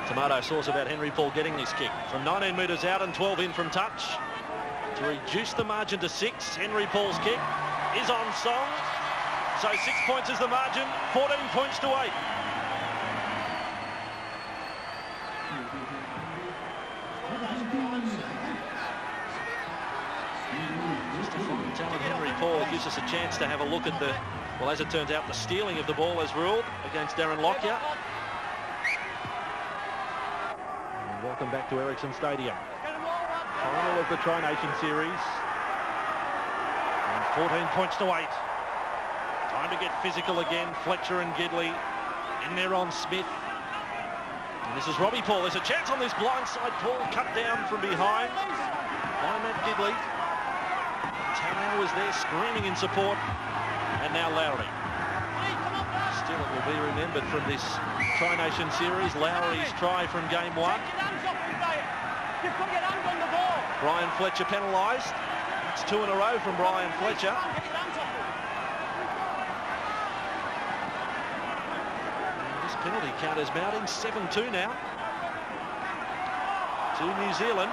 Tomato sauce about Henry Paul getting this kick from 19 metres out and 12 in from touch to reduce the margin to 6. Henry Paul's kick is on song, so 6 points is the margin, 14 points to 8. Just a fine talent, Henry Paul. It gives us a chance to have a look at the, well, as it turns out, the stealing of the ball as ruled against Darren Lockyer. Welcome back to Ericsson Stadium. Final of the Tri-Nation Series. And 14 points to 8. Time to get physical again. Fletcher and Gidley in there on Smith. And this is Robbie Paul. There's a chance on this blind side. Paul cut down from behind by Matt Gidley. Talau was there screaming in support. And now Lowry. Still, it will be remembered from this Tri-Nation Series, Lowry's try from game 1. Brian Fletcher penalised. It's 2 in a row from Brian Fletcher. And this penalty count is mounting, 7-2 now to New Zealand,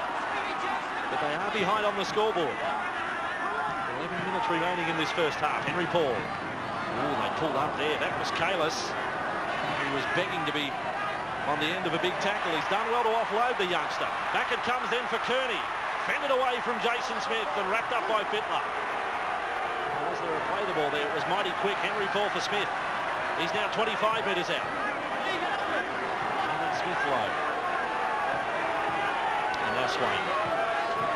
but they are behind on the scoreboard. 11 minutes remaining in this first half. Henry Paul. Oh, they pulled up there. That was Kalis. He was begging to be on the end of a big tackle. He's done well to offload the youngster. Back it comes then for Kearney. Fended away from Jason Smith and wrapped up by Fittler. Was there a play the ball there? It was mighty quick. Henry Paul for Smith. He's now 25 metres out. And then Smith low. And now Swain.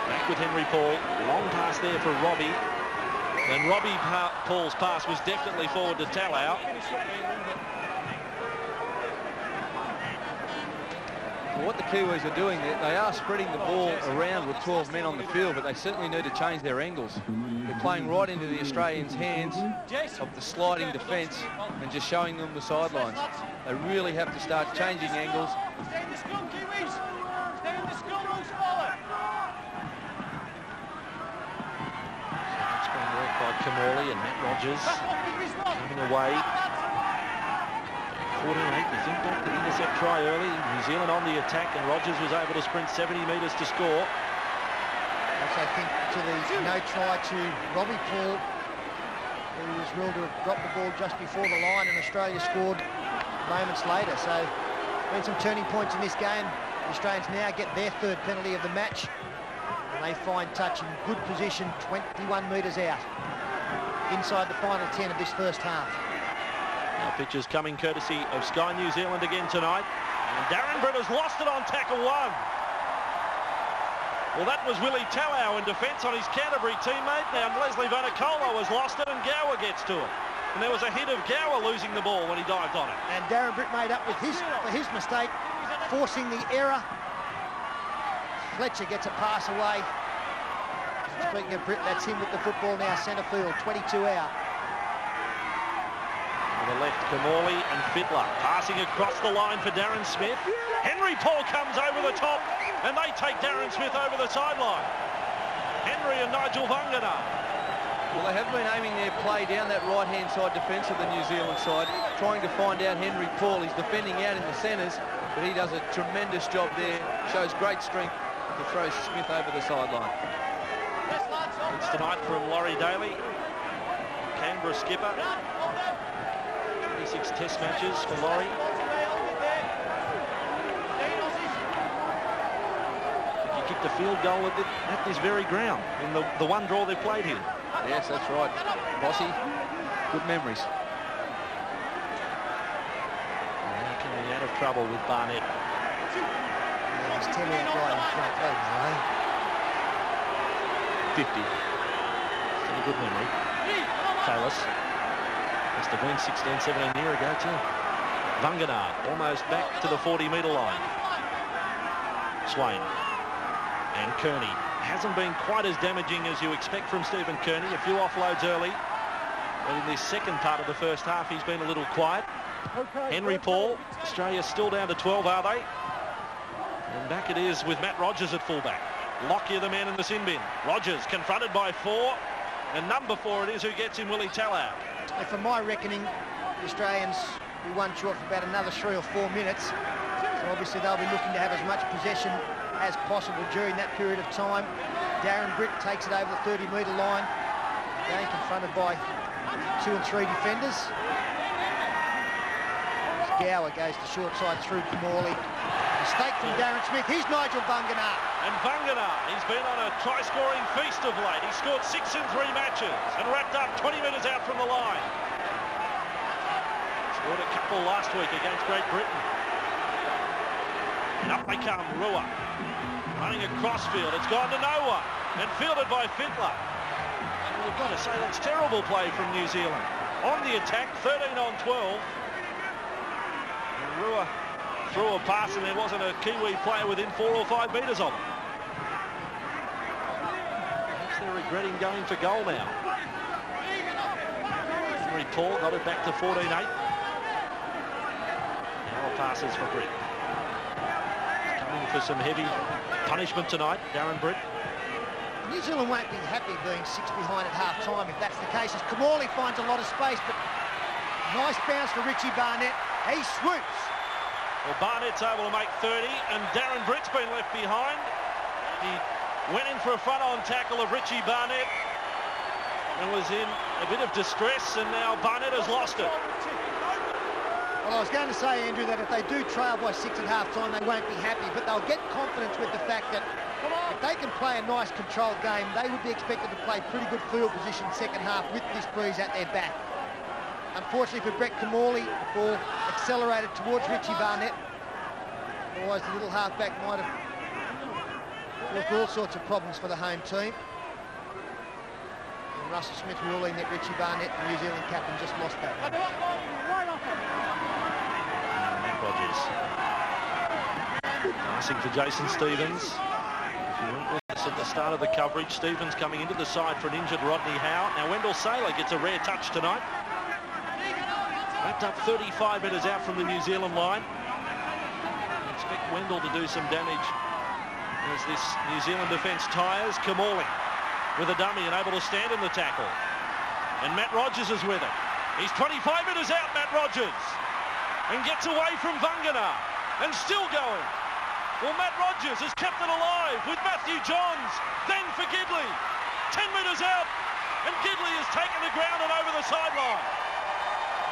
Back with Henry Paul. Long pass there for Robbie. And Robbie Paul's pass was definitely forward to Talau. Well, what the Kiwis are doing, they are spreading the ball around with 12 men on the field, but they certainly need to change their angles. They're playing right into the Australians' hands of the sliding defence and just showing them the sidelines. They really have to start changing angles. Stay in the scrum, Kiwis! Stay in the scrum, loose forward! By Kamali and Matt Rogers coming away. 14-8, you think back to the intercept try early. New Zealand on the attack, and Rogers was able to sprint 70 metres to score. Also think to the no try to Robbie Paul, who was ruled to have dropped the ball just before the line, and Australia scored moments later. So been some turning points in this game. The Australians now get their third penalty of the match. And they find touch in good position, 21 metres out, inside the final 10 of this first half. Now pitches coming courtesy of Sky New Zealand again tonight. And Darren Britt has lost it on tackle 1. Well, that was Willie Talau in defence on his Canterbury teammate. Now Leslie Vanacola has lost it and Gower gets to it. And there was a hit of Gower losing the ball when he dived on it. And Darren Britt made up with his mistake, forcing the error. Fletcher gets a pass away. Speaking of Britt, that's him with the football now, centre field, 22 out. To the left, Kamali and Fittler passing across the line for Darren Smith. Henry Paul comes over the top, and they take Darren Smith over the sideline. Henry and Nigel Vangana. Well, they have been aiming their play down that right-hand side defence of the New Zealand side, trying to find out Henry Paul. He's defending out in the centres, but he does a tremendous job there. Shows great strength to throw Smith over the sideline. It's tonight from Laurie Daly, Canberra skipper. 26 test matches for Laurie. He kicked a field goal at this very ground in the one draw they played here. Yes, that's right. Bossy, good memories. Now coming out of trouble with Barnett. He's 10 out right in front. Oh, no. 50. Still a good memory. Kalis. Must have been 16, 17 years ago too. Vangana almost back to the 40-metre line. Swain. And Kearney. Hasn't been quite as damaging as you expect from Stephen Kearney. A few offloads early. But in this second part of the first half, he's been a little quiet. Henry Paul. Australia still down to 12, are they? And back it is with Matt Rogers at fullback. Lockyer the man in the sin bin. Rogers confronted by 4. And number 4 it is who gets him, Willie Talau. And for my reckoning, the Australians will be one short for about another 3 or 4 minutes. So So obviously they'll be looking to have as much possession as possible during that period of time. Darren Britt takes it over the 30-metre line. Again confronted by 2 and 3 defenders. Gower goes to short side through Kamali. Mistake from Darren Smith. Here's Nigel Vunganar. And Vunganar, he's been on a try-scoring feast of late. He scored 6 in 3 matches and wrapped up 20 metres out from the line. Scored a couple last week against Great Britain. And up they come, Rua. Running across field. It's gone to no one. And fielded by Fittler. And we've got to say that's terrible play from New Zealand. On the attack, 13 on 12. And Rua threw a pass and there wasn't a Kiwi player within 4 or 5 metres of him. Perhaps they're regretting going for goal now. Henry Paul got it back to 14-8. Now passes for Britt. Coming for some heavy punishment tonight, Darren Britt. New Zealand won't be happy being 6 behind at half-time if that's the case, as Kamali finds a lot of space, but nice bounce for Richie Barnett. He swoops. Well, Barnett's able to make 30, and Darren Britt's been left behind. He went in for a front-on tackle of Richie Barnett and was in a bit of distress, and now Barnett has lost it. Well, I was going to say, Andrew, that if they do trail by 6 at half-time, they won't be happy, but they'll get confidence with the fact that if they can play a nice controlled game, they would be expected to play pretty good field position second half with this breeze at their back. Unfortunately for Brett Kamali, the ball accelerated towards Richie Barnett. Otherwise, the little halfback might have caused all sorts of problems for the home team. And Russell Smith ruling that Richie Barnett, the New Zealand captain, just lost that one. Matt Rogers. Passing for Jason Stevens. If you went with us at the start of the coverage, Stevens coming into the side for an injured Rodney Howe. Now Wendell Saylor gets a rare touch tonight. Wrapped up 35 metres out from the New Zealand line. I expect Wendell to do some damage as this New Zealand defence tires. Kamali with a dummy and able to stand in the tackle. And Matt Rogers is with it. He's 25 metres out, Matt Rogers. And gets away from Vunganar. And still going. Well, Matt Rogers has kept it alive with Matthew Johns. Then for Gidley. 10 metres out. And Gidley has taken the ground and over the sideline.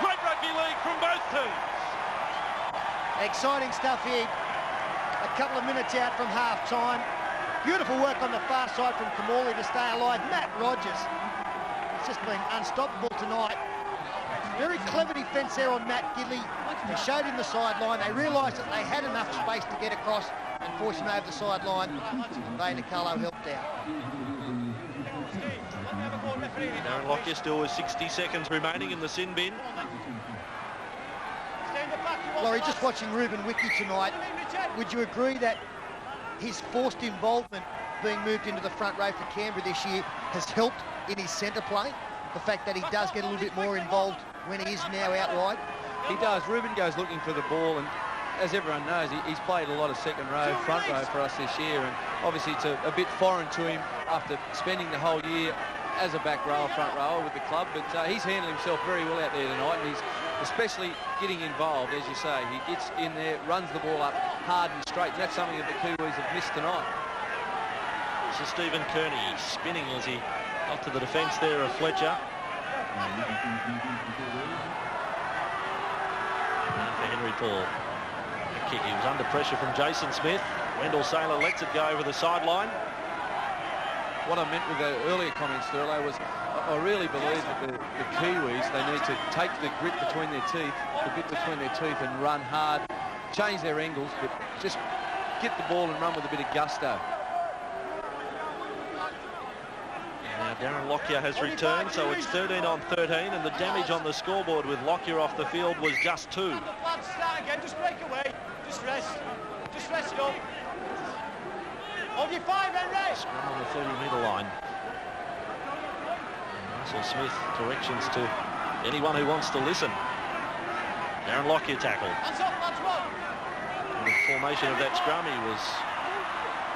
Great rugby league from both teams. Exciting stuff here. A couple of minutes out from half-time. Beautiful work on the far side from Kamali to stay alive. Matt Rogers has just been unstoppable tonight. Very clever defence there on Matt Gidley. They showed him the sideline. They realised that they had enough space to get across and force him over the sideline. Ray Nicolo helped out. Darren Lockyer still with 60 seconds remaining in the sin bin. Laurie, just watching Ruben Wiki tonight, would you agree that his forced involvement being moved into the front row for Canberra this year has helped in his centre play? The fact that he does get a little bit more involved when he is now out wide? He does. Ruben goes looking for the ball, and as everyone knows, he's played a lot of second row, front row for us this year, and obviously it's a bit foreign to him after spending the whole year as a back row, front rower with the club, but he's handled himself very well out there tonight, and he's especially getting involved, as you say. He gets in there, runs the ball up hard and straight, and that's something that the Kiwis have missed tonight. This is Stephen Kearney spinning as he got to the defence there of Fletcher. And for Henry Paul. The kick, he was under pressure from Jason Smith. Wendell Saylor lets it go over the sideline. What I meant with the earlier comments, Thurlow, was I really believe that the Kiwis, they need to take the grit between their teeth, the bit between their teeth, and run hard, change their angles, but just get the ball and run with a bit of gusto. Now Darren Lockyer has returned, so it's 13 on 13, and the damage on the scoreboard with Lockyer off the field was just 2. Start again, just break away, just rest it up. Hold your 5, Henry. Scrum on the 30-metre line. And Russell Smith directions to anyone who wants to listen. Darren Lockyer tackled. Hands up, that's one. The formation of that scrum, he was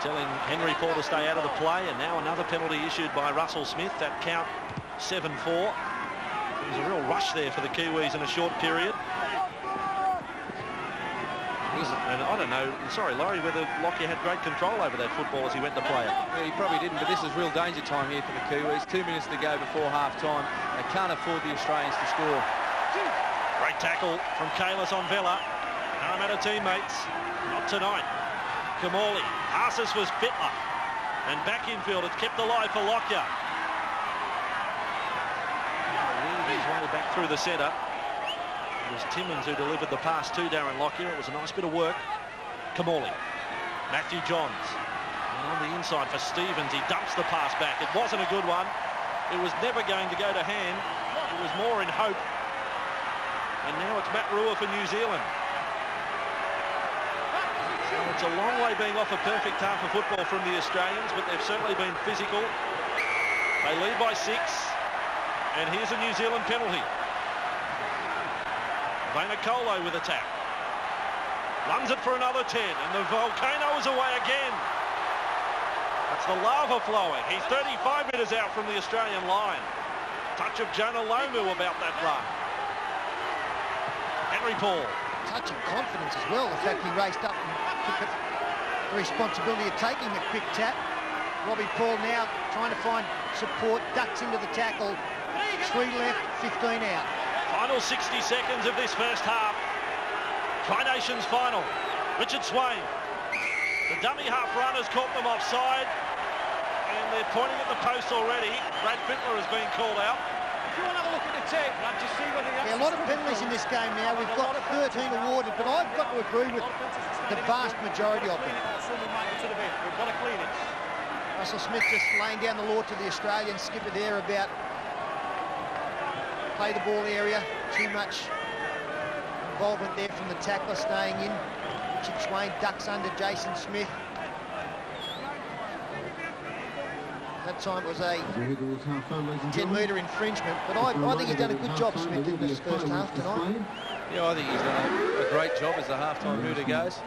telling Henry Paul to stay out of the play, and now another penalty issued by Russell Smith. That count 7-4. There was a real rush there for the Kiwis in a short period. And And I don't know, sorry, Laurie, whether Lockyer had great control over that football as he went to play it. Yeah, he probably didn't, but this is real danger time here for the Kiwis. 2 minutes to go before half-time. They can't afford the Australians to score. Great tackle from Kalis on Vella. Parramatta teammates, not tonight. Kamali, passes was Fittler. And back infield, it's kept alive for Lockyer. Weaved his way back through the centre. It was Timmins who delivered the pass to Darren Lockyer. It was a nice bit of work. Kamali, Matthew Johns. And on the inside for Stevens, he dumps the pass back. It wasn't a good one. It was never going to go to hand. It was more in hope. And now it's Matt Rua for New Zealand. It's a long way being off a perfect half of football from the Australians, but they've certainly been physical. They lead by 6. And here's a New Zealand penalty. Vainikolo with a tap. Lungs it for another 10, and the volcano is away again. That's the lava flowing. He's 35 metres out from the Australian line. Touch of Jonah Lomu about that run. Henry Paul. Touch of confidence as well, the fact he raced up and took the responsibility of taking the quick tap. Robbie Paul now trying to find support, ducks into the tackle. 3 left, 15 out. Final 60 seconds of this first half. Tri-Nations final. Richard Swain. The dummy half runners caught them offside. And they're pointing at the post already. Brad Fittler has been called out. If you want to have a look at the tape, Brad, just see whether Yeah, a lot of penalties in this game now. We've got 13 awarded, but I've got to agree with the vast majority of them. We've got to clean it. Russell Smith just laying down the law to the Australian skipper there about play the ball area. Too much involvement there from the tackler staying in. Richard Swain ducks under Jason Smith. That time it was a 10-metre infringement, but I think he's done a good job, Smith, in this first half tonight. Yeah, I think he's done a great job as the half-time hooter goes.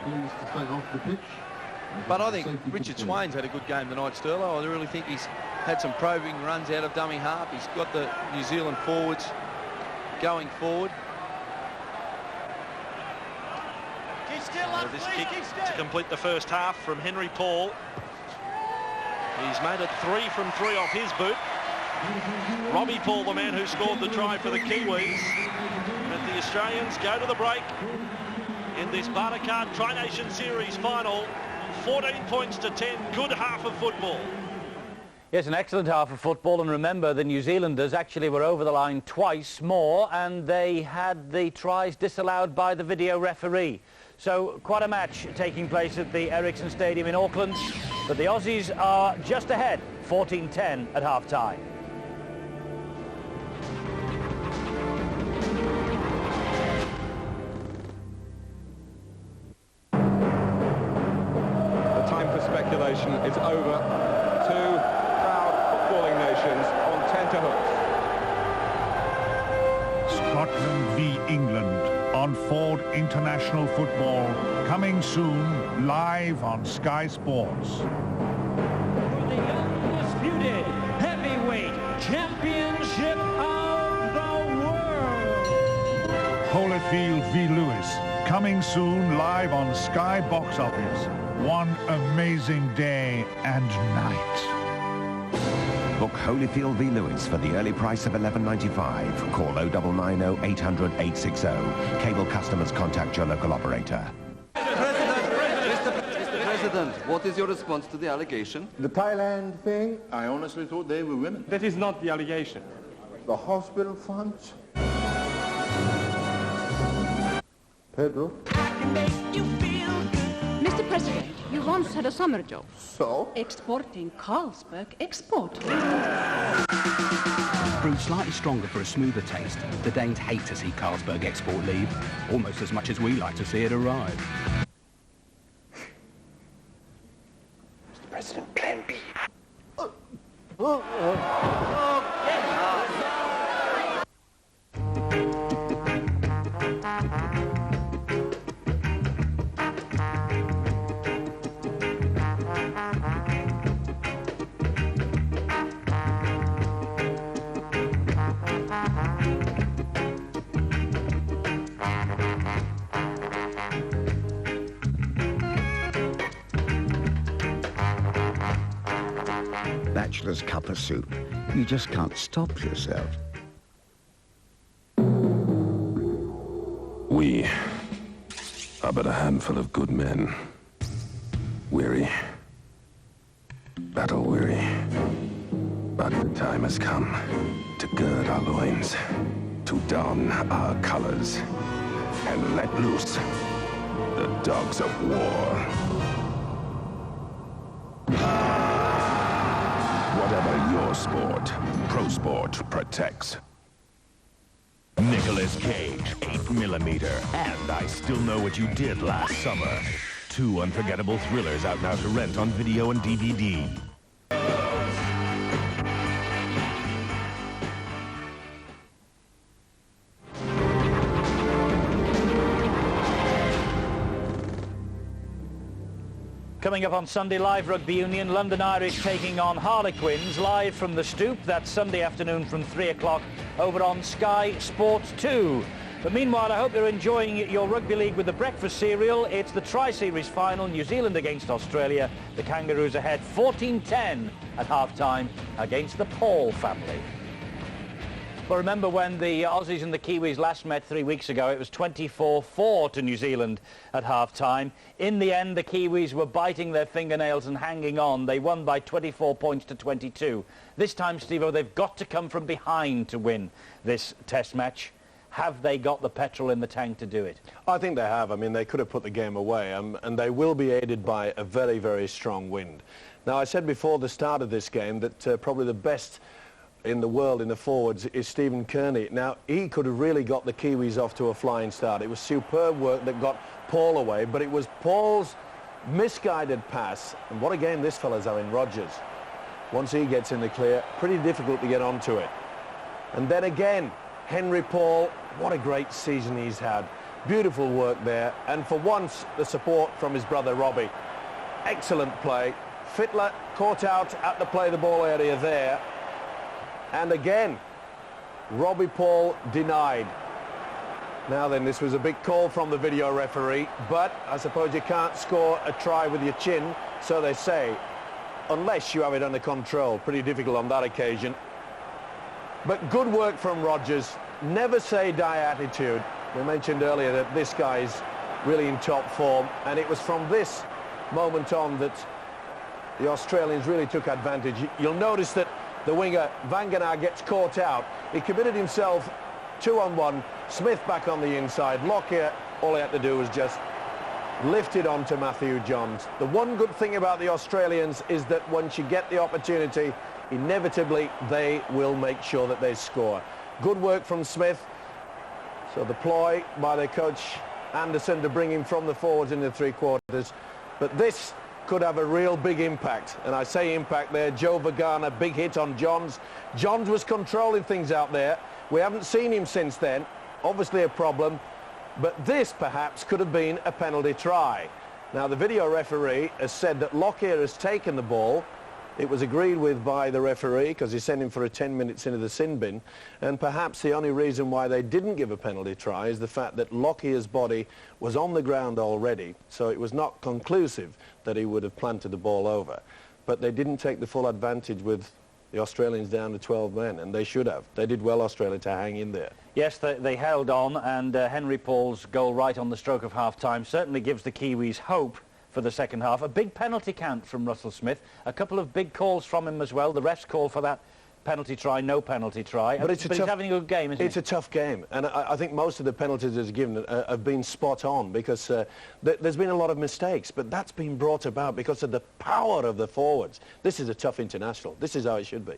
But I think Richard Swain's had a good game tonight, Sterlo. I really think he's had some probing runs out of dummy half. He's got the New Zealand forwards going forward. Keep still, lad, This please, kick keep to still. complete the first half from Henry Paul. He's made it 3 from 3 off his boot. Robbie Paul, the man who scored the try for the Kiwis. And the Australians go to the break in this Bartercard Tri-Nation Series final. 14 points to 10. Good half of football. Yes, an excellent half of football, and remember the New Zealanders actually were over the line twice more, and they had the tries disallowed by the video referee. So quite a match taking place at the Ericsson Stadium in Auckland, but the Aussies are just ahead, 14-10 at half-time. The time for speculation is over. 2 proud footballing nations on tenterhooks. Scotland v England on Ford International Football, coming soon live on Sky Sports. The undisputed heavyweight championship of the world. Holyfield v Lewis, coming soon live on Sky Box Office. One amazing day and night. Book Holyfield v Lewis for the early price of $11.95. Call 0990 800 860. Cable customers contact your local operator. Mr. President, what is your response to the allegation? The Thailand thing, I honestly thought they were women. That is not the allegation. The hospital funds. Pedro. Mr. President, you once had a summer job. So? Exporting Carlsberg Export. Brewed slightly stronger for a smoother taste, the Danes hate to see Carlsberg Export leave, almost as much as we like to see it arrive. Mr. President, Plan B. bachelor's cup of soup. You just can't stop yourself. We are but a handful of good men. Weary. Battle-weary. But the time has come to gird our loins, to don our colors, and let loose the dogs of war. Whatever your sport, ProSport protects. Nicolas Cage, 8mm, and I Still Know What You Did Last Summer. Two unforgettable thrillers out now to rent on video and DVD. Coming up on Sunday Live Rugby Union, London Irish taking on Harlequins live from the Stoop. That's Sunday afternoon from 3 o'clock over on Sky Sports 2. But meanwhile, I hope you're enjoying your rugby league with the breakfast cereal. It's the Tri-Series final, New Zealand against Australia. The Kangaroos ahead 14-10 at half-time against the Paul family. Well, remember when the Aussies and the Kiwis last met 3 weeks ago, it was 24-4 to New Zealand at half-time. In the end, the Kiwis were biting their fingernails and hanging on. They won by 24 points to 22. This time, Steve-O, they've got to come from behind to win this test match. Have they got the petrol in the tank to do it? I think they have. I mean, they could have put the game away, and they will be aided by a very, very strong wind. Now, I said before the start of this game that probably the best in the world in the forwards is Stephen Kearney. Now, he could have really got the Kiwis off to a flying start. It was superb work that got Paul away, but it was Paul's misguided pass. And what a game this fella's having, Rogers. Once he gets in the clear, pretty difficult to get onto it. And then again, Henry Paul, what a great season he's had. Beautiful work there. And for once, the support from his brother Robbie. Excellent play. Fittler caught out at the play the ball area there. And again, Robbie Paul denied. Now then, this was a big call from the video referee, but I suppose you can't score a try with your chin, so they say, unless you have it under control. Pretty difficult on that occasion. But good work from Rogers. Never say die attitude. We mentioned earlier that this guy's really in top form, and it was from this moment on that the Australians really took advantage. You'll notice that the winger, Vanganar, gets caught out. He committed himself 2-on-1. Smith back on the inside. Lockyer, all he had to do was just lift it on to Matthew Johns. The one good thing about the Australians is that once you get the opportunity, inevitably they will make sure that they score. Good work from Smith. So the ploy by their coach Anderson to bring him from the forwards into the three-quarters. But this could have a real big impact, and I say impact there. Joe Vagana, big hit on Johns. Johns was controlling things out there. We haven't seen him since then. Obviously a problem, but this perhaps could have been a penalty try. Now the video referee has said that Lockyer has taken the ball. It was agreed with by the referee because he sent him for a 10 minutes into the sin bin, and perhaps the only reason why they didn't give a penalty try is the fact that Lockyer's body was on the ground already, so it was not conclusive that he would have planted the ball over. But they didn't take the full advantage with the Australians down to 12 men, and they should have. They did well, Australia, to hang in there. Yes, they held on, and Henry Paul's goal right on the stroke of half-time certainly gives the Kiwis hope for the second half. A big penalty count from Russell Smith. A couple of big calls from him as well. The refs call for that penalty try, no penalty try. But he's having a good game, isn't he? It's a tough game, and I think most of the penalties he's given have been spot on because there's been a lot of mistakes, but that's been brought about because of the power of the forwards. This is a tough international. This is how it should be.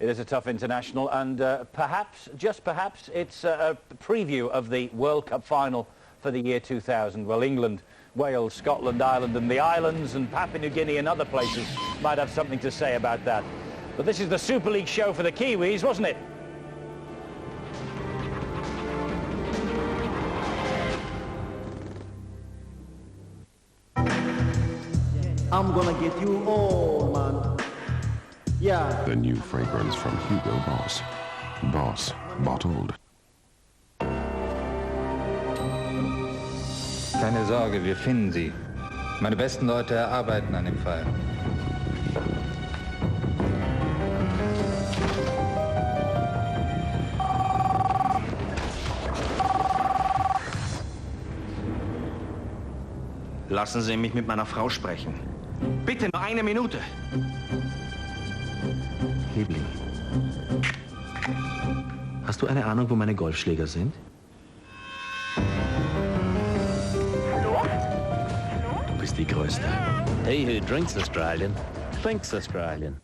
It is a tough international, and perhaps, just perhaps, it's a preview of the World Cup final for the year 2000. Well, England, Wales, Scotland, Ireland and the islands and Papua New Guinea and other places might have something to say about that. But this is the Super League show for the Kiwis, wasn't it? I'm gonna get you all, man. Yeah. The new fragrance from Hugo Boss. Boss bottled. Keine Sorge, wir finden sie. Meine besten Leute arbeiten an dem Fall. Lassen Sie mich mit meiner Frau sprechen. Bitte nur 1 Minute. Liebling, hast du eine Ahnung, wo meine Golfschläger sind? Du bist die Größte. He who drinks Australian thinks Australian.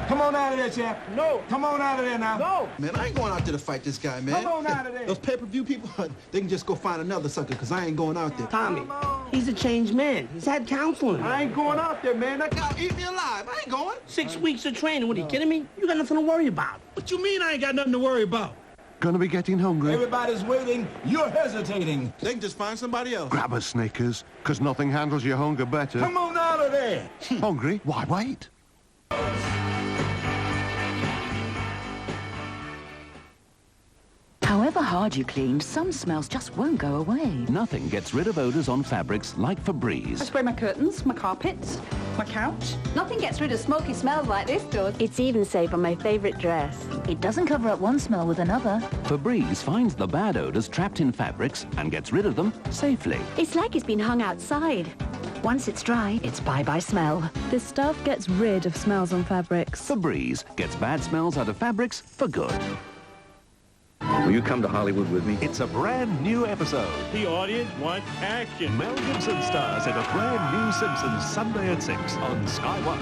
Come on out of there, champ. No. Come on out of there now. No. Man, I ain't going out there to fight this guy, man. Come on out of there. Those pay-per-view people, they can just go find another sucker, because I ain't going out there. Tommy, he's a changed man. He's had counseling. I ain't going out there, man. That guy eat me alive. I ain't going. 6 weeks of training. What, are you kidding me? You got nothing to worry about. What you mean I ain't got nothing to worry about? Gonna be getting hungry. Everybody's waiting. You're hesitating. They can just find somebody else. Grab a Snickers, because nothing handles your hunger better. Come on out of there. Hungry? Why wait? However hard you clean, some smells just won't go away. Nothing gets rid of odors on fabrics like Febreze. I spray my curtains, my carpets, my couch. Nothing gets rid of smoky smells like this does. It's even safe on my favorite dress. It doesn't cover up one smell with another. Febreze finds the bad odors trapped in fabrics and gets rid of them safely. It's like it's been hung outside. Once it's dry, it's bye-bye smell. This stuff gets rid of smells on fabrics. Febreze gets bad smells out of fabrics for good. Will you come to Hollywood with me? It's a brand new episode. The audience wants action. Mel Gibson stars in a brand new Simpsons Sunday at 6 on Sky One.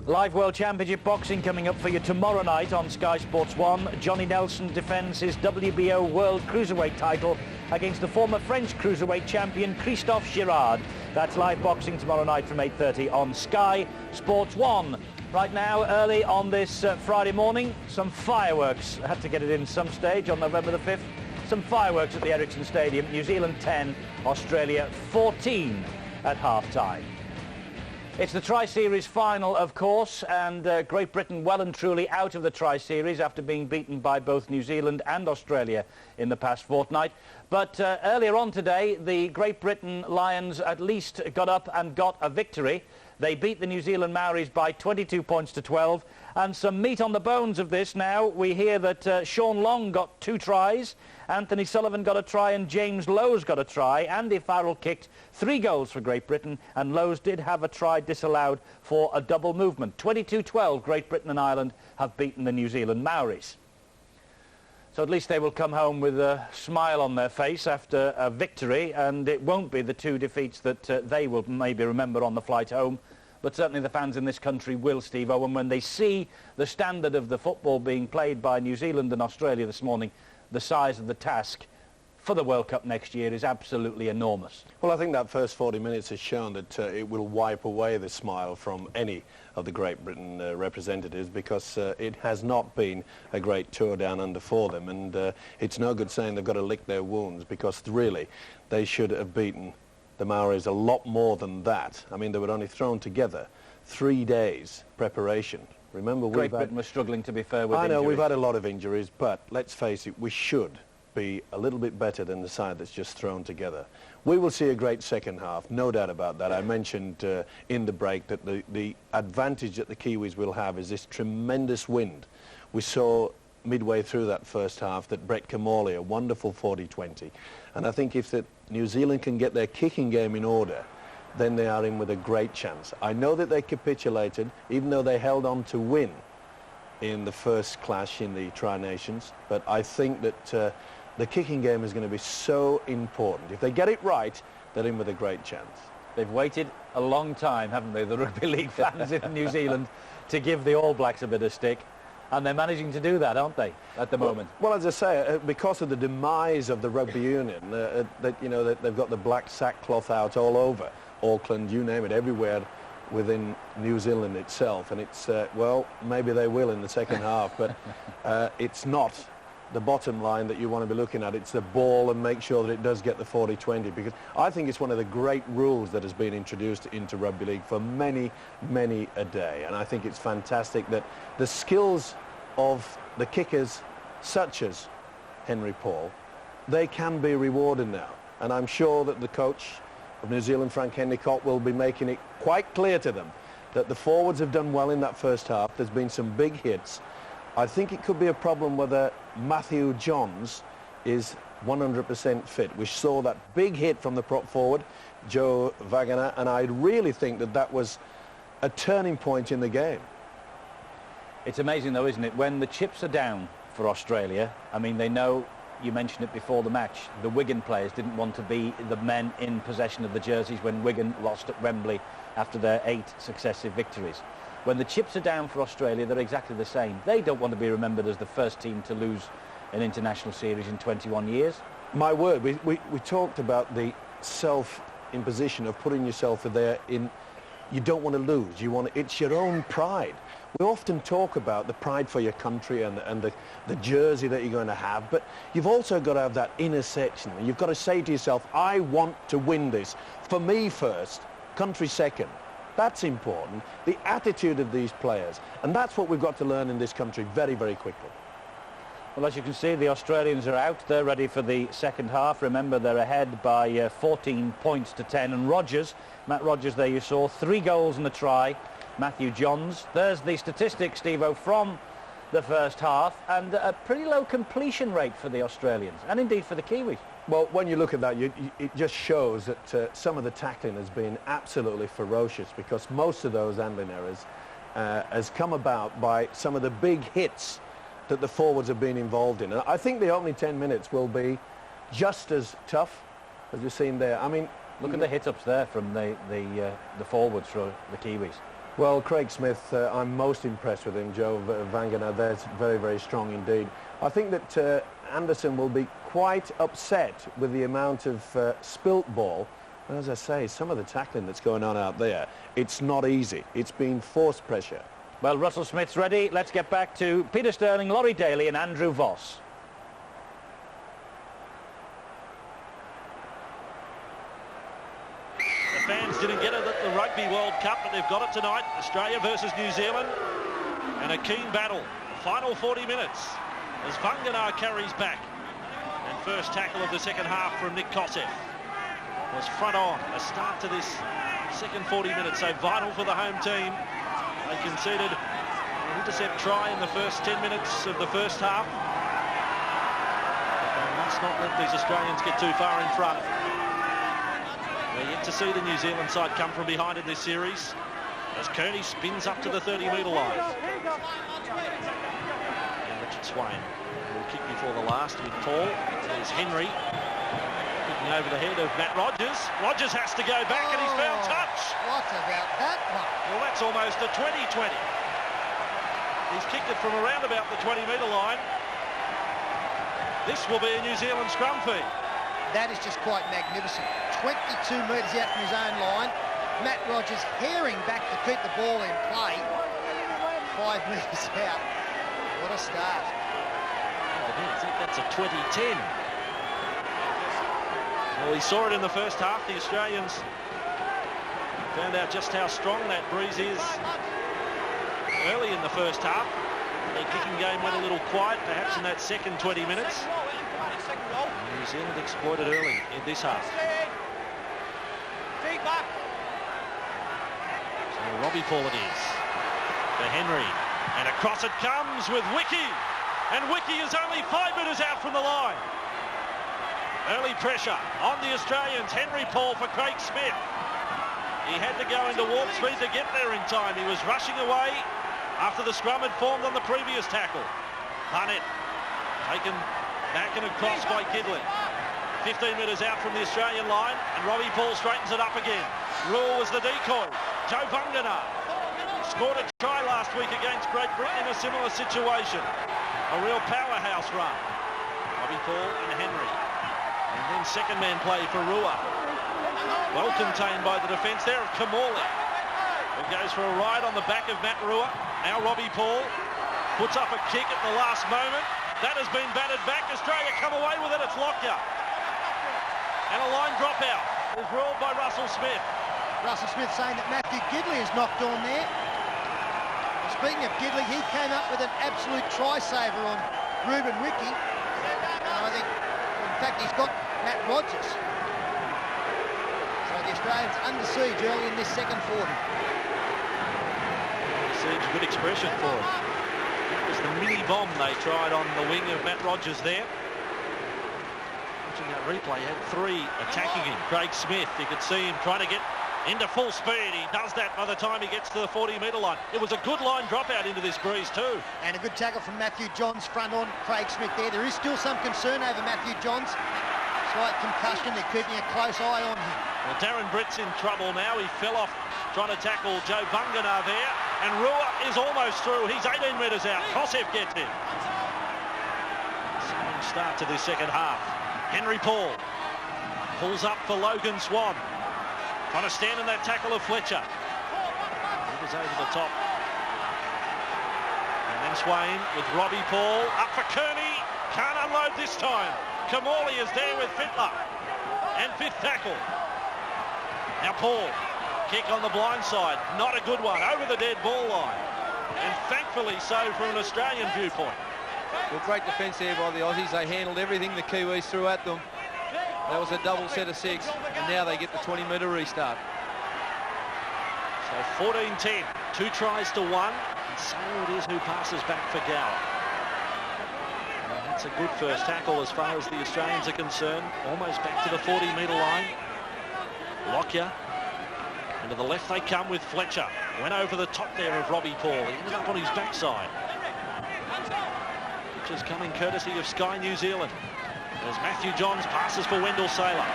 Live World Championship Boxing coming up for you tomorrow night on Sky Sports 1. Johnny Nelson defends his WBO World Cruiserweight title against the former French Cruiserweight champion Christophe Girard. That's live boxing tomorrow night from 8:30 on Sky Sports 1. Right now, early on this Friday morning, some fireworks. I had to get it in some stage on November the 5th. Some fireworks at the Ericsson Stadium. New Zealand 10, Australia 14 at half-time. It's the Tri-Series final, of course, and Great Britain well and truly out of the Tri-Series after being beaten by both New Zealand and Australia in the past fortnight. But earlier on today, the Great Britain Lions at least got up and got a victory. They beat the New Zealand Maoris by 22 points to 12. And some meat on the bones of this now. We hear that Sean Long got 2 tries, Anthony Sullivan got a try, and James Lowe's got a try. Andy Farrell kicked 3 goals for Great Britain, and Lowe's did have a try disallowed for a double movement. 22-12, Great Britain and Ireland have beaten the New Zealand Maoris. So at least they will come home with a smile on their face after a victory, and it won't be the 2 defeats that they will maybe remember on the flight home. But certainly the fans in this country will, Steve Owen, when they see the standard of the football being played by New Zealand and Australia this morning, the size of the task for the World Cup next year is absolutely enormous. Well, I think that first 40 minutes has shown that it will wipe away the smile from any of the Great Britain representatives, because it has not been a great tour down under for them, and it's no good saying they've got to lick their wounds, because really they should have beaten the Maoris a lot more than that. I mean, they were only thrown together 3 days preparation. Remember, Great Britain was struggling, to be fair, with I know, injuries. we've had a lot of injuries, but let's face it, we should be a little bit better than the side that's just thrown together. We will see a great second half, no doubt about that. I mentioned in the break that the advantage that the Kiwis will have is this tremendous wind. We saw midway through that first half that Brett Camorley, a wonderful 40-20. And I think if New Zealand can get their kicking game in order, then they are in with a great chance. I know that they capitulated, even though they held on to win in the first clash in the Tri-Nations, but I think that the kicking game is going to be so important. If they get it right, they're in with a great chance. They've waited a long time, haven't they, the rugby league fans in New Zealand, to give the All Blacks a bit of stick. And they're managing to do that, aren't they, at the moment? Well, as I say, because of the demise of the rugby union, they've got the black sackcloth out all over Auckland, you name it, everywhere within New Zealand itself. And it's, well, maybe they will in the second half, but it's not the bottom line that you want to be looking at. It's the ball, and make sure that it does get the 40-20, because I think it's one of the great rules that has been introduced into rugby league for many, many a day. And I think it's fantastic that the skills of the kickers, such as Henry Paul, they can be rewarded now. And I'm sure that the coach of New Zealand, Frank Endicott, will be making it quite clear to them that the forwards have done well in that first half. There's been some big hits. I think it could be a problem whether Matthew Johns is 100% fit. We saw that big hit from the prop forward, Joe Wagner, and I really think that that was a turning point in the game. It's amazing, though, isn't it? When the chips are down for Australia, I mean, they know, you mentioned it before the match, the Wigan players didn't want to be the men in possession of the jerseys when Wigan lost at Wembley after their 8 successive victories. When the chips are down for Australia, they're exactly the same. They don't want to be remembered as the first team to lose an international series in 21 years. My word, we talked about the self-imposition of putting yourself there in, you don't want to lose, it's your own pride. We often talk about the pride for your country and the jersey that you're going to have, but you've also got to have that inner section. You've got to say to yourself, I want to win this. For me first, country second. That's important. The attitude of these players. And that's what we've got to learn in this country very, very quickly. Well, as you can see, the Australians are out. They're ready for the second half. Remember, they're ahead by 14 points to 10. And Rogers, Matt Rogers there you saw, 3 goals and a try. Matthew Johns. There's the statistics, Steve-O, from the first half. And a pretty low completion rate for the Australians, and indeed for the Kiwis. Well, when you look at that, it just shows that some of the tackling has been absolutely ferocious, because most of those handling errors has come about by some of the big hits that the forwards have been involved in. And I think the opening 10 minutes will be just as tough as you've seen there. I mean, look at the hit-ups there from the forwards for the Kiwis. Well, Craig Smith, I'm most impressed with him. Joe Wagner, there's very, very strong indeed. I think that Anderson will be quite upset with the amount of spilt ball. And as I say, some of the tackling that's going on out there, it's not easy. It's been forced pressure. Well, Russell Smith's ready. Let's get back to Peter Sterling, Laurie Daly and Andrew Voss. The fans didn't get it at the Rugby World Cup, but they've got it tonight. Australia versus New Zealand. And a keen battle. Final 40 minutes as Wagner carries back. And first tackle of the second half from Nick Kosef was front on. A start to this second 40 minutes, so vital for the home team. They conceded an intercept try in the first 10 minutes of the first half. But they must not let these Australians get too far in front. We're yet to see the New Zealand side come from behind in this series as Kearney spins up to the 30-metre line. And Richard Swain will kick before the last with Paul. There's Henry kicking over the head of Matt Rogers. Rogers has to go back and he's found touch. What about that one? Well, that's almost a 20-20. He's kicked it from around about the 20-metre line. This will be a New Zealand scrum feed. That is just quite magnificent. 22 metres out from his own line. Matt Rogers herring back to keep the ball in play. 5 metres out. What a start. I think that's a 20-10. Well, he saw it in the first half. The Australians found out just how strong that breeze is early in the first half. Their kicking game went a little quiet, perhaps in that second 20 minutes. New Zealand exploited early in this half. So Robbie Paul it is. For Henry. And across it comes with Wiki. And Wiki is only 5 metres out from the line. Early pressure on the Australians. Henry Paul for Craig Smith. He had to go into warp speed to get there in time. He was rushing away after the scrum had formed on the previous tackle. Barnett taken back and across by Gidley. 15 metres out from the Australian line, and Robbie Paul straightens it up again. Rule was the decoy. Joe Wagner scored a try last week against Great Britain in a similar situation. A real powerhouse run. Robbie Paul and Henry. And then second man play for Rua. Well contained by the defence there of Kamali. Who goes for a ride on the back of Matt Rua. Now Robbie Paul puts up a kick at the last moment. That has been batted back. Australia come away with it. It's Lockyer. And a line dropout is ruled by Russell Smith. Russell Smith saying that Matthew Gidley is knocked on there. Speaking of Gidley, he came up with an absolute try-saver on Ruben Wiki. And I think, in fact, he's got Matt Rogers. So the Australians under siege early in this second 40. Siege, good expression for him. That was the mini bomb they tried on the wing of Matt Rogers there. Watching that replay, he had 3 attacking him. Craig Smith, you could see him trying to get into full speed. He does that by the time he gets to the 40-metre line. It was a good line dropout into this breeze too. And a good tackle from Matthew Johns front on Craig Smith there. There is still some concern over Matthew Johns. Slight concussion, they're keeping a close eye on him. Well, Darren Britt's in trouble now. He fell off trying to tackle Joe Bunganar there. And Rua is almost through. He's 18 metres out. Kosev gets him. Same start to the second half. Henry Paul pulls up for Logan Swan. Trying to stand in that tackle of Fletcher. He was over the top. And then Swain with Robbie Paul. Up for Kearney. Can't unload this time. Kamali is there with Fittler. And 5th tackle. Now Paul. Kick on the blind side. Not a good one. Over the dead ball line. And thankfully so from an Australian viewpoint. Well, great defence there by the Aussies. They handled everything the Kiwis threw at them. That was a double set of 6, and now they get the 20-metre restart. So 14-10, 2 tries to 1, and so it is who passes back for Gower. And that's a good first tackle as far as the Australians are concerned. Almost back to the 40-metre line. Lockyer. And to the left they come with Fletcher. Went over the top there of Robbie Paul. He ended up on his backside. Which is coming courtesy of Sky New Zealand. As Matthew Johns passes for Wendell Saylor.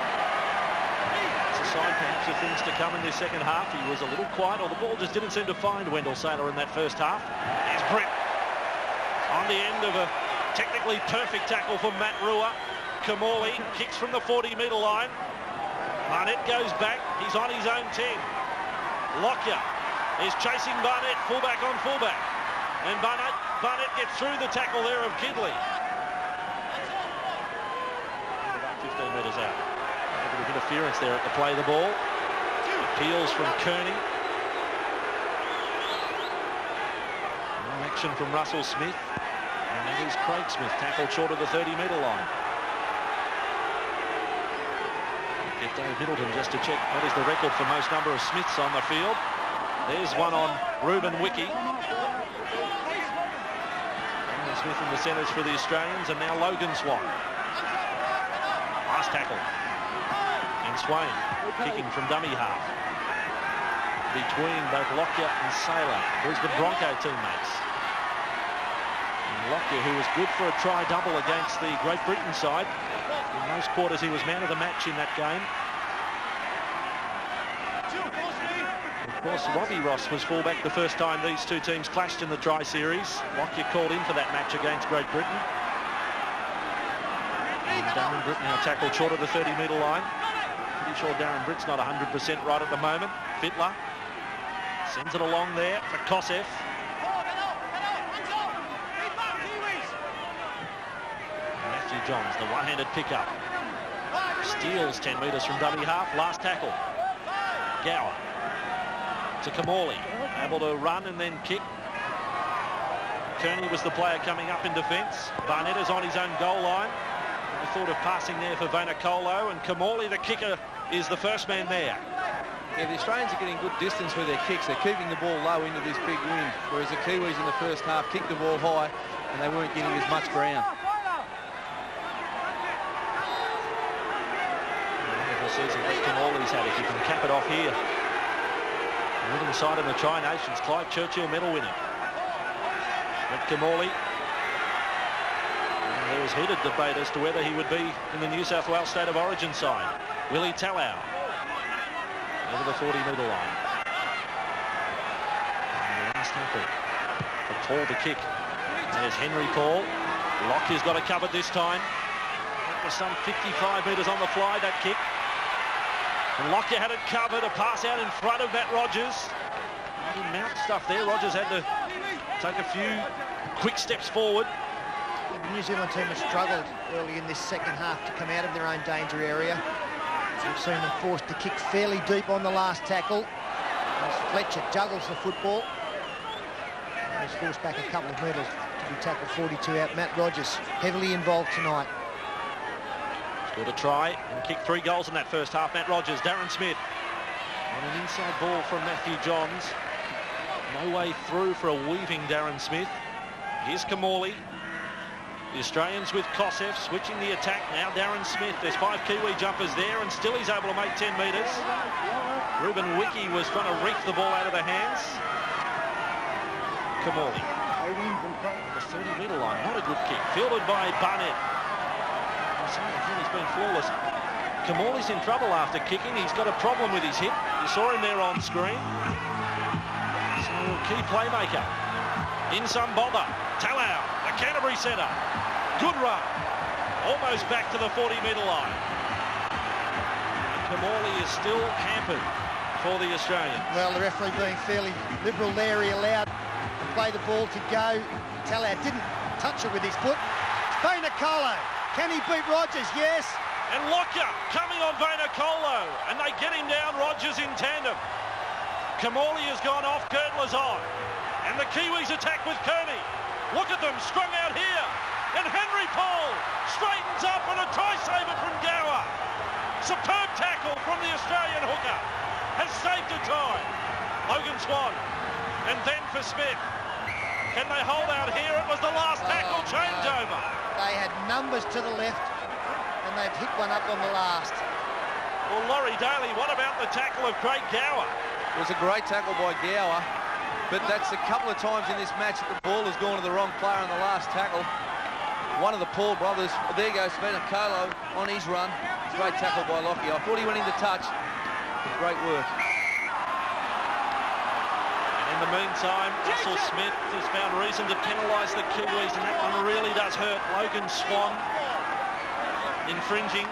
It's a sign perhaps of things to come in this second half. He was a little quiet, or the ball just didn't seem to find Wendell Saylor in that first half. There's Britt on the end of a technically perfect tackle from Matt Rua. Kamali kicks from the 40-metre line. Barnett goes back. He's on his own 10. Lockyer is chasing Barnett, fullback on fullback. And Barnett gets through the tackle there of Kidley. 15 metres out. A bit of interference there at the play of the ball. Appeals from Kearney. No action from Russell Smith. And that is Craig Smith, tackled short of the 30-metre line. Get Dave Middleton just to check what is the record for most number of Smiths on the field. There's one on Ruben Wiki. Smith in the centres for the Australians, and now Logan Swan. Last tackle. And Swain kicking from dummy half. Between both Lockyer and Saylor, Brisbane Bronco teammates. And Lockyer, who was good for a try-double against the Great Britain side. In most quarters, he was man of the match in that game. Of course, Robbie Ross was fullback the first time these two teams clashed in the Tri-Series. Lockyer called in for that match against Great Britain. And Darren Britt now tackled short of the 30-metre line. Pretty sure Darren Britt's not 100% right at the moment. Fittler sends it along there for Kosev. Matthew Johns, the one-handed pickup. Steals 10 metres from dummy half. Last tackle. Gower to Kamali, able to run and then kick. Kearney was the player coming up in defence. Barnett is on his own goal line. I thought of passing there for Vainikolo, and Kamali, the kicker, is the first man there. Yeah, the Australians are getting good distance with their kicks. They're keeping the ball low into this big wind, whereas the Kiwis in the first half kicked the ball high and they weren't getting as much ground. Wonderful season that Kamali's had, if you can cap it off here. Winning side in the Tri-Nations, Clive Churchill medal winner. Brett Kamali. There was heated debate as to whether he would be in the New South Wales State of Origin side. Willie Talau over the 40-metre line. And the last tackle for Paul to kick. There's Henry Paul. Lockyer's got it covered this time. That was some 55 metres on the fly, that kick. And Lockyer had it covered, a pass out in front of Matt Rogers. He didn't mount stuff there. Rogers had to take a few quick steps forward. The New Zealand team has struggled early in this second half to come out of their own danger area. We've seen them forced to kick fairly deep on the last tackle. As Fletcher juggles the football. He's forced back a couple of metres to be tackled 42 out. Matt Rogers heavily involved tonight. Scored a try and kicked 3 goals in that first half. Matt Rogers, Darren Smith on an inside ball from Matthew Johns. No way through for a weaving Darren Smith. Here's Kamali. The Australians with Kosef switching the attack now. Darren Smith. There's 5 Kiwi jumpers there, and still he's able to make 10 metres. Ruben Wiki was trying to reef the ball out of the hands. Kamali. The 30-metre line. Not a good kick. Fielded by Barnett. He's been flawless. Kamali's in trouble after kicking. He's got a problem with his hip. You saw him there on screen. So, key playmaker. In some bother. Talau, the Canterbury centre. Good run. Almost back to the 40-metre line. And Kamali is still hampered for the Australians. Well, the referee being fairly liberal there. He allowed to play the ball to go. Talau didn't touch it with his foot. Vainikolo. Can he beat Rogers? Yes. And Lockyer coming on Vainikolo. And they get him down, Rogers in tandem. Kamali has gone off, Girdler's on. And the Kiwis attack with Kearney. Look at them, strung out here. And Henry Paul straightens up and a try saver from Gower. Superb tackle from the Australian hooker. Has saved a try. Logan Swan. And then for Smith. Can they hold out here? It was the last tackle changeover. They had numbers to the left and they've hit one up on the last. Well, Laurie Daly, what about the tackle of Craig Gower? It was a great tackle by Gower, but that's a couple of times in this match that the ball has gone to the wrong player in the last tackle. One of the Paul brothers, there goes Vainikolo on his run. Great tackle by Lockyer. I thought he went into touch. Great work. In the meantime, Russell Smith has found reason to penalise the Kiwis, and that one really does hurt. Logan Swan infringing.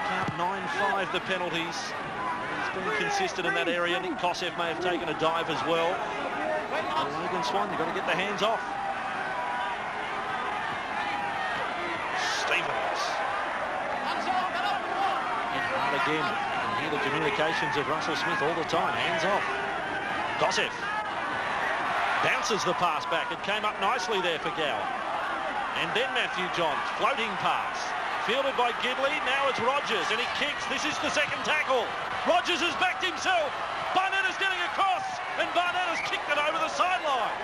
Count 9-5 the penalties. He's been consistent in that area. Nick Kosef may have taken a dive as well. And Logan Swan, you've got to get the hands off. Stevens. And hard again. You can hear the communications of Russell Smith all the time. Hands off. Kosef bounces the pass back. It came up nicely there for Gower. And then Matthew Johns, floating pass. Fielded by Gidley, now it's Rogers, and he kicks. This is the second tackle. Rogers has backed himself. Barnett is getting across, and Barnett has kicked it over the sideline.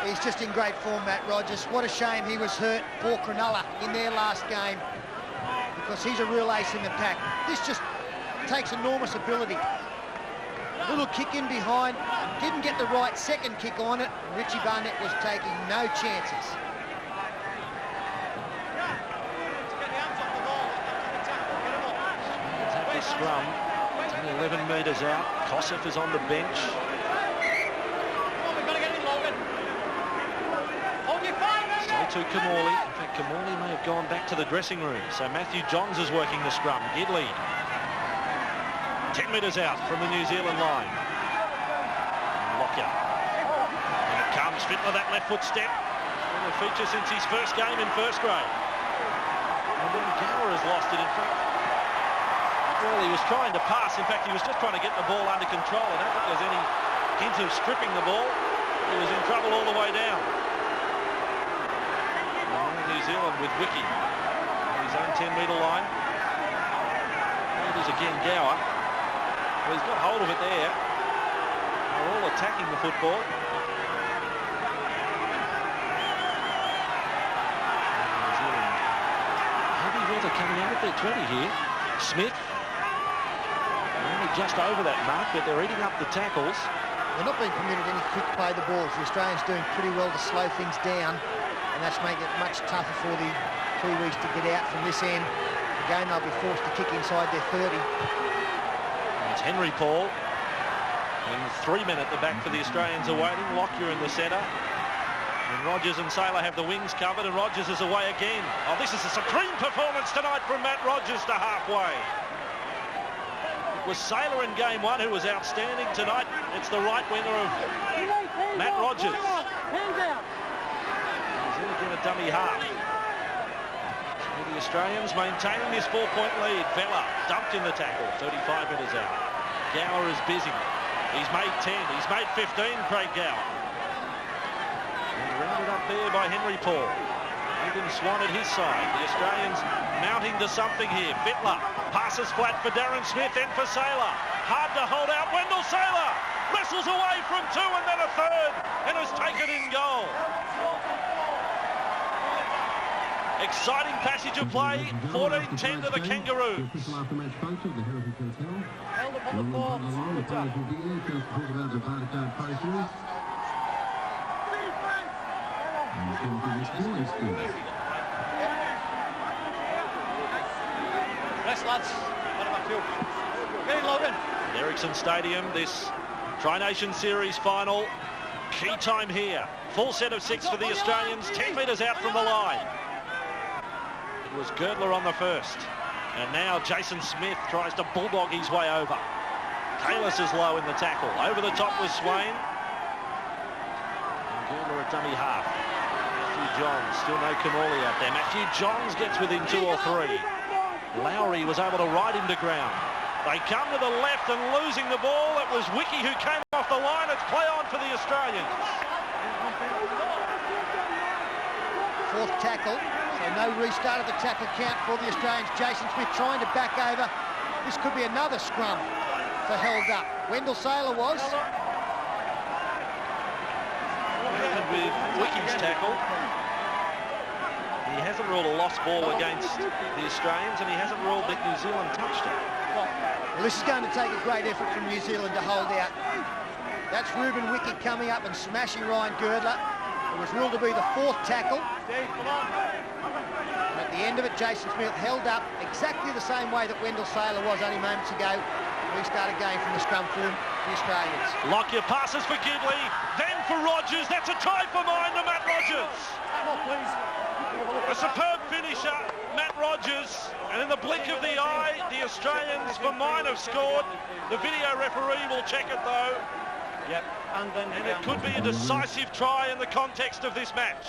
He's just in great form, Matt Rogers. What a shame he was hurt for Cronulla in their last game, because he's a real ace in the pack. This just takes enormous ability. Little kick in behind, didn't get the right second kick on it. Richie Barnett was taking no chances. The scrum, it's only 11 metres out. Kosef is on the bench. So to Kamali. In fact, Kamali may have gone back to the dressing room. So Matthew Johns is working the scrum. Gidley. 10 metres out from the New Zealand line. Lockyer. And it comes. Fittler, that left foot step. A feature since his first game in first grade. And then Gower has lost it, in fact. Well, he was trying to pass. In fact, he was just trying to get the ball under control. I don't think there's any hint of stripping the ball. He was in trouble all the way down. New Zealand with Wiki on his own 10-metre line. It is again Gower. Well, he's got hold of it there. They're all attacking the football. New Zealand heavy weather coming out of their 20 here. Smith only just over that mark, but they're eating up the tackles. They're not being permitted any quick play the balls. The Australians doing pretty well to slow things down, and that's making it much tougher for the Kiwis to get out from this end. Again, they'll be forced to kick inside their 30. It's Henry Paul. And 3 men at the back for the Australians are waiting. Lockyer in the centre. And Rogers and Saylor have the wings covered, and Rogers is away again. Oh, this is a supreme performance tonight from Matt Rogers to halfway. It was Saylor in game one who was outstanding tonight. It's the right winger of Matt Rogers. He's in again a dummy half. The Australians maintaining this 4-point lead. Vella dumped in the tackle, 35 metres out. Gower is busy. He's made 10. He's made 15, Craig Gower. And rounded up there by Henry Paul. Logan Swan at his side. The Australians mounting to something here. Fittler passes flat for Darren Smith, then for Saylor. Hard to hold out. Wendell Saylor wrestles away from 2 and then a third, and has taken in goal. Exciting passage of play, 14-10 to the Kangaroos. Held upon the ball. Rest, lads. What about you? Get in, Logan. Ericsson Stadium, this Tri-Nation Series final. Key time here. Full set of 6 for the Australians, 10 metres out from the line. It was Girdler on the first. And now Jason Smith tries to bulldog his way over. Kalis is low in the tackle. Over the top with Swain. And Girdler at dummy half. Matthew Johns, still no Kamali out there. Matthew Johns gets within 2 or 3. Lowry was able to ride him to ground. They come to the left and losing the ball. It was Wiki who came off the line. It's play on for the Australians. 4th tackle. So no restart of the tackle count for the Australians. Jason Smith trying to back over. This could be another scrum for held up. Wendell Sailor was. With Wiki's tackle. He hasn't ruled a lost ball against the Australians, and he hasn't ruled that New Zealand touched it. Well, this is going to take a great effort from New Zealand to hold out. That's Ruben Wiki coming up and smashing Ryan Girdler. It was ruled to be the 4th tackle. And at the end of it, Jason Smith held up exactly the same way that Wendell Sailor was only moments ago. Restart again from the scrum for the Australians. Lockyer passes for Gidley, then for Rogers. That's a try for mine to Matt Rogers. A superb finisher, Matt Rogers. And in the blink of the eye, the Australians for mine have scored. The video referee will check it though. Yep. And it could be a decisive try in the context of this match.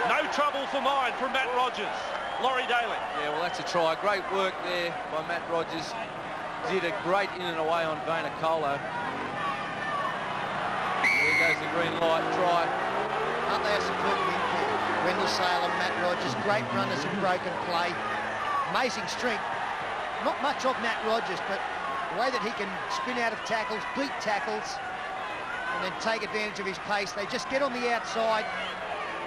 No trouble for mine from Matt Rogers. Laurie Daly. Yeah, well, that's a try. Great work there by Matt Rogers. Did a great in and away on Vaynerkolo. There goes the green light. Try. Aren't they a superb wing pair? Wendell Sailor, Matt Rogers, great runners in broken play. Amazing strength. Not much of Matt Rogers, but the way that he can spin out of tackles, beat tackles, and then take advantage of his pace. They just get on the outside.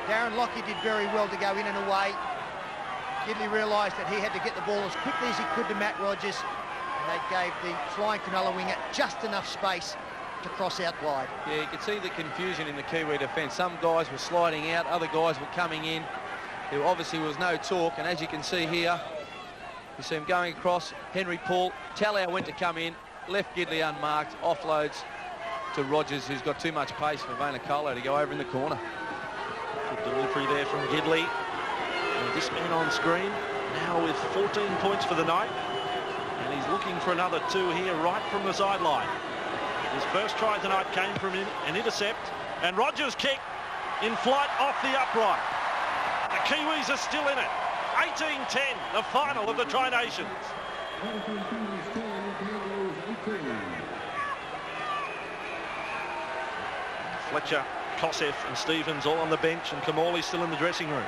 Darren Lockyer did very well to go in and away. Gidley realised that he had to get the ball as quickly as he could to Matt Rogers, and they gave the flying Cronulla winger just enough space to cross out wide. Yeah, you could see the confusion in the Kiwi defence. Some guys were sliding out, other guys were coming in. There obviously was no talk, and as you can see here, you see him going across. Henry Paul, Talau went to come in, left Gidley unmarked, offloads to Rogers, who's got too much pace for Vaynerkolo to go over in the corner. Good delivery there from Gidley. And this man on screen now with 14 points for the night, and he's looking for another 2 here right from the sideline. His first try tonight came from an intercept, and Rogers' kick in flight off the upright. The Kiwis are still in it. 18-10, the final of the Tri-Nations. Fletcher, Kosef and Stevens all on the bench, and Kamali still in the dressing room.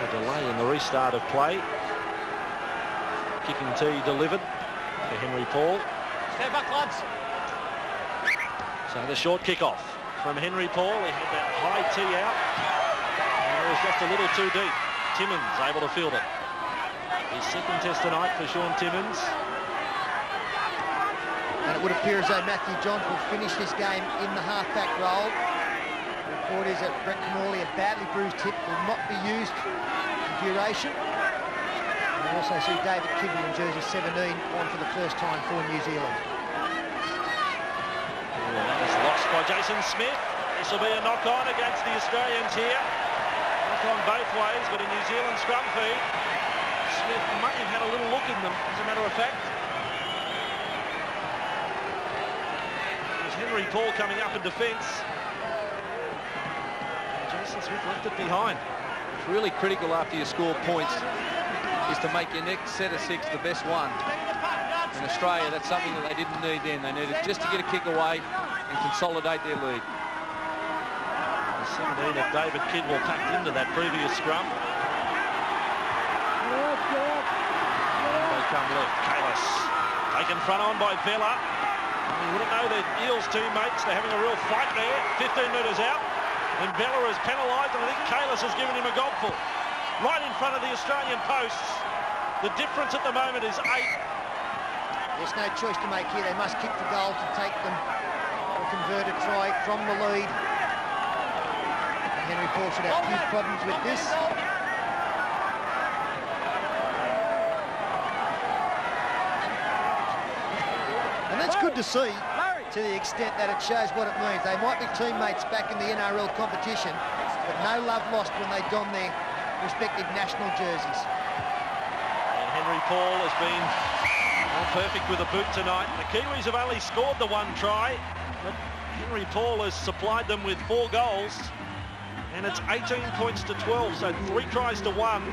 A delay in the restart of play. Kicking tee delivered to Henry Paul. Stand back, lads. So the short kick-off from Henry Paul. He had that high tee out. And it was just a little too deep. Timmins able to field it. His second test tonight for Sean Timmins. And it would appear as though Matthew Johns will finish this game in the half-back role. The report is that Brett Kamali, a badly bruised hip, will not be used for duration. And we also see David Kibble in jersey 17 on for the first time for New Zealand. Well, that was lost by Jason Smith. This will be a knock-on against the Australians here. Knock-on both ways, but a New Zealand scrum feed. Smith may have had a little look in them, as a matter of fact. There's Henry Paul coming up in defence. Jason Smith left it behind. It's really critical after you score points is to make your next set of 6 the best one. In Australia, that's something that they didn't need then. They needed just to get a kick away, and consolidate their lead. The 17 of David Kidwell packed into that previous scrum. They come left. Kalis taken front on by Vella. You wouldn't know their Eels teammates. They're having a real fight there. 15 metres out. And Vella is penalised, and I think Kalis has given him a gobful. Right in front of the Australian posts. The difference at the moment is 8. There's no choice to make here. They must kick the goal to take them a converted try from the lead. And Henry Paul should have few problems with this. And that's good to see, to the extent that it shows what it means. They might be teammates back in the NRL competition, but no love lost when they don their respective national jerseys. And Henry Paul has been perfect with a boot tonight. The Kiwis have only scored the 1 try, but Henry Paul has supplied them with 4 goals, and it's 18 points to 12, so 3 tries to 1,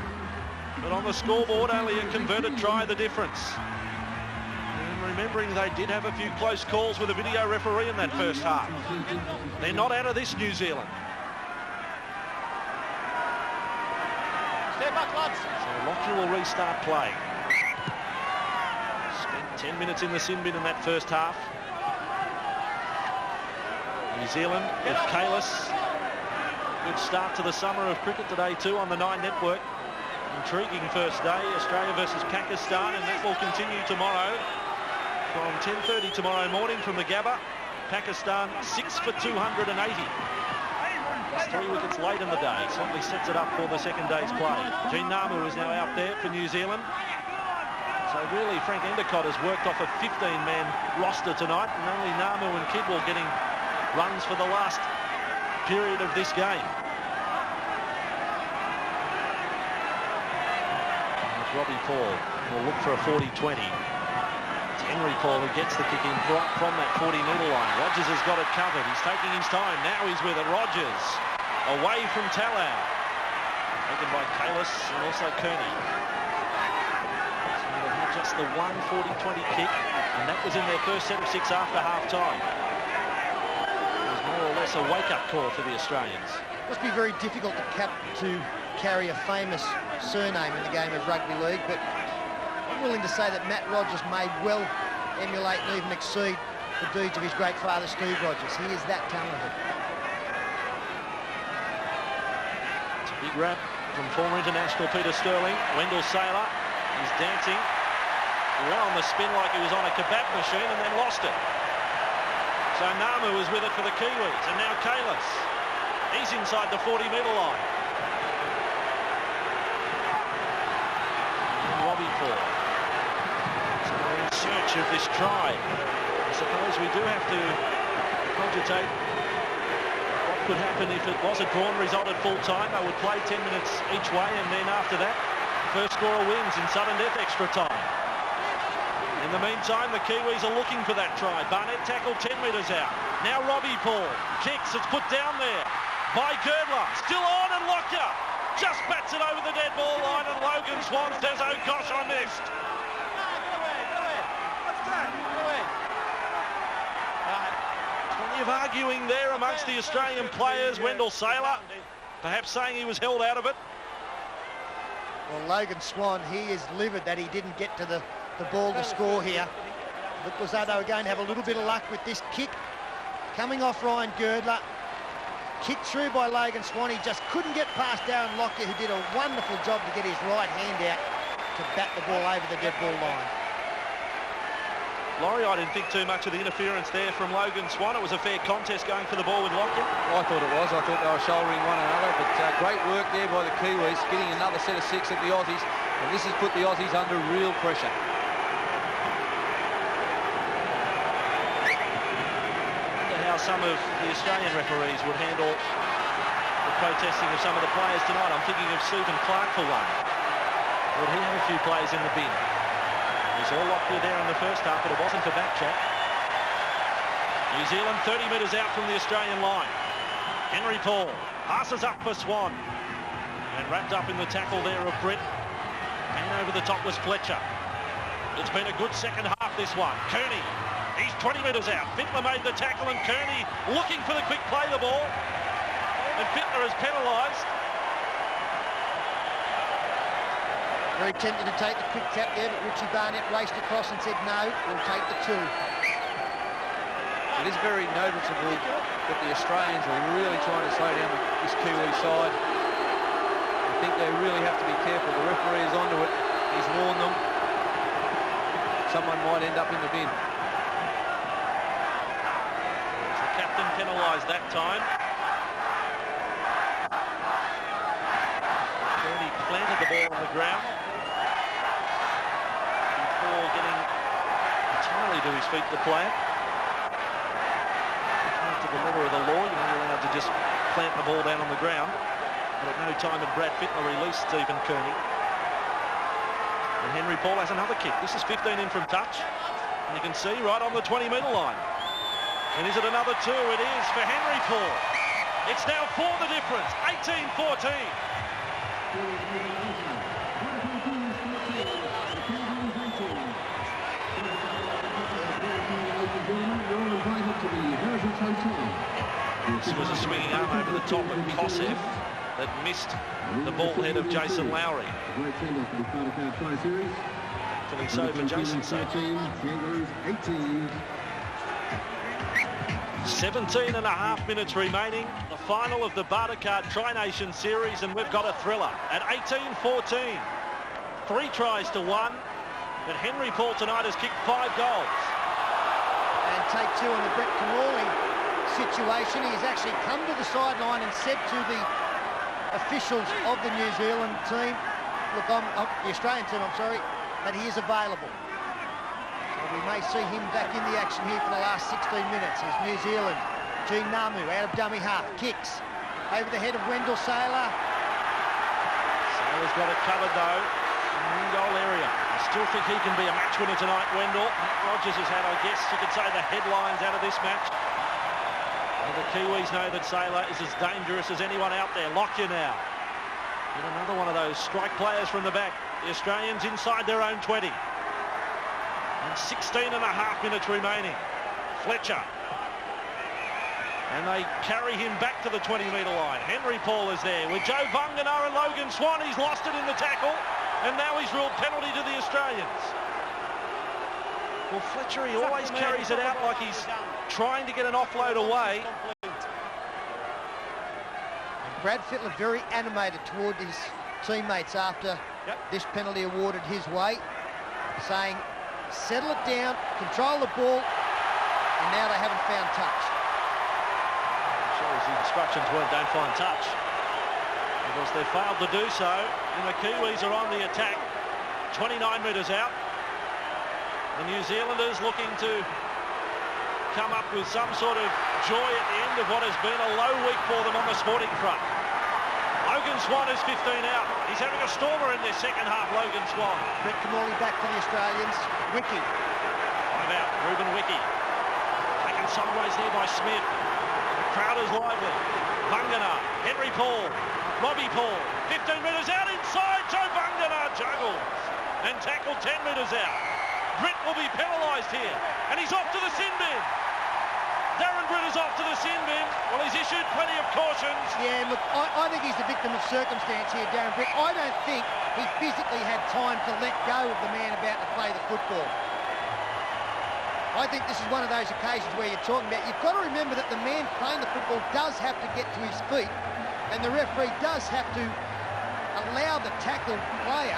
but on the scoreboard only a converted try the difference. Remembering they did have a few close calls with a video referee in that first half. They're not out of this, New Zealand. Step up, lads. So Lockyer will restart play. Spent 10 minutes in the sin bin in that first half. New Zealand with Kalis. Good start to the summer of cricket today too on the 9 network. Intriguing first day, Australia versus Pakistan, and that will continue tomorrow. From 10:30 tomorrow morning from the Gabba. Pakistan 6 for 280. Just 3 wickets late in the day. Certainly sets it up for the second day's play. Gene Namu is now out there for New Zealand. So really Frank Endicott has worked off a 15-man roster tonight, and only Namu and Kidwell getting runs for the last period of this game. And Robbie Paul will look for a 40-20. Henry Paul who gets the kick in from that 40-metre line. Rogers has got it covered. He's taking his time. Now he's with it. Rogers away from Talau. Taken by Kalis and also Kearney. So they've had just the 1 40-20 kick, and that was in their first set of 6 after half-time. It was more or less a wake-up call for the Australians. It must be very difficult to carry a famous surname in the game of rugby league, but I'm willing to say that Matt Rogers may well emulate and even exceed the deeds of his great father, Steve Rogers. He is that talented. It's a big rap from former international Peter Sterling. Wendell Saylor is dancing. He ran on the spin like he was on a kebab machine and then lost it. So Namu is with it for the Kiwis, and now Kalis. He's inside the 40-metre line. And Robbie Paul. Search of this try. I suppose we do have to cogitate what could happen if it was a drawn result at full time. They would play 10 minutes each way, and then after that, first scorer wins in sudden death extra time. In the meantime, the Kiwis are looking for that try. Barnett tackled 10 metres out. Now Robbie Paul kicks. It's put down there by Girdler. Still on, and Lockyer just bats it over the dead ball line, and Logan Swan says, oh gosh, I missed. Plenty of arguing there amongst the Australian players. Wendell Saylor perhaps saying he was held out of it. Well, Logan Swan, he is livid that he didn't get to the ball to score here. Looked as though they were going to have a little bit of luck with this kick. Coming off Ryan Girdler. Kicked through by Logan Swan. He just couldn't get past Darren Lockyer, who did a wonderful job to get his right hand out to bat the ball over the dead ball line. Laurie, I didn't think too much of the interference there from Logan Swan. It was a fair contest going for the ball with Lockyer. I thought it was. I thought they were shouldering one another, but great work there by the Kiwis, getting another set of 6 at the Aussies, and this has put the Aussies under real pressure. I wonder how some of the Australian referees would handle the protesting of some of the players tonight. I'm thinking of Stephen Clark for one. Would he have a few players in the bin? We saw Lockyer there in the first half, but it wasn't for back chat. New Zealand 30 metres out from the Australian line. Henry Paul passes up for Swan. And wrapped up in the tackle there of Britt. And over the top was Fletcher. It's been a good second half, this one. Kearney He's 20 metres out. Fittler made the tackle and Kearney looking for the quick play the ball. And Fittler is penalised. Very tempted to take the quick tap there, but Richie Barnett raced across and said, no, we'll take the 2. It is very noticeable that the Australians are really trying to slow down this Kiwi side. I think they really have to be careful. The referee is onto it. He's warned them. Someone might end up in the bin. The captain penalised that time. Kearney planted the ball on the ground before getting entirely to his feet to plant. To the letter of the law, you're only allowed to just plant the ball down on the ground. But at no time had Brad Fittler released Stephen Kearney. And Henry Paul has another kick. This is 15 in from touch. And you can see right on the 20-metre line. And is it another 2? It is for Henry Paul. It's now 4 the difference. 18-14. This was a swinging arm over the top of Kosev that missed the ball head of Jason Lowry. Actually so for Jason. 17 and a half minutes remaining. The final of the Bartercard Tri-Nation Series, and we've got a thriller at 18-14. 3 tries to 1, but Henry Paul tonight has kicked 5 goals. And take 2 on the Brett Kimmorley situation. He's actually come to the sideline and said to the officials of the New Zealand team, look, the Australian team, I'm sorry, that he is available. So we may see him back in the action here for the last 16 minutes as New Zealand, Gene Namu out of dummy half, kicks over the head of Wendell Sailor. Sailor's got it covered though, in goal area. I still think he can be a match winner tonight, Wendell. Rogers has had, I guess you could say, the headlines out of this match. The Kiwis know that Sailor is as dangerous as anyone out there. Lockyer now. And another one of those strike players from the back. The Australians inside their own 20. And 16 and a half minutes remaining. Fletcher. And they carry him back to the 20-metre line. Henry Paul is there with Joe Vunganar and Logan Swan. He's lost it in the tackle. And now he's ruled penalty to the Australians. Well, Fletcher, he always carries it out like he's trying to get an offload away. Brad Fittler very animated toward his teammates after this penalty awarded his way, saying, settle it down, control the ball, and now they haven't found touch. I'm sure his instructions weren't don't find touch, because they failed to do so, and the Kiwis are on the attack, 29 metres out. The New Zealanders looking to come up with some sort of joy at the end of what has been a low week for them on the sporting front. Logan Swan is 15 out. He's having a stormer in this second half, Logan Swan. Brett Kimmorley back for the Australians. Wiki. 5 out, Ruben Wiki. Taken sideways there by Smith. The crowd is lively. Vunganar, Henry Paul, Robbie Paul. 15 metres out inside. Joe Vunganar juggles and tackled 10 metres out. Britt will be penalised here, and he's off to the sin bin. Darren Britt is off to the sin bin. Well, he's issued plenty of cautions. Yeah, look, I think he's the victim of circumstance here, Darren Britt. I don't think he physically had time to let go of the man about to play the football. I think this is one of those occasions where you're talking about, you've got to remember that the man playing the football does have to get to his feet, and the referee does have to allow the tackle player,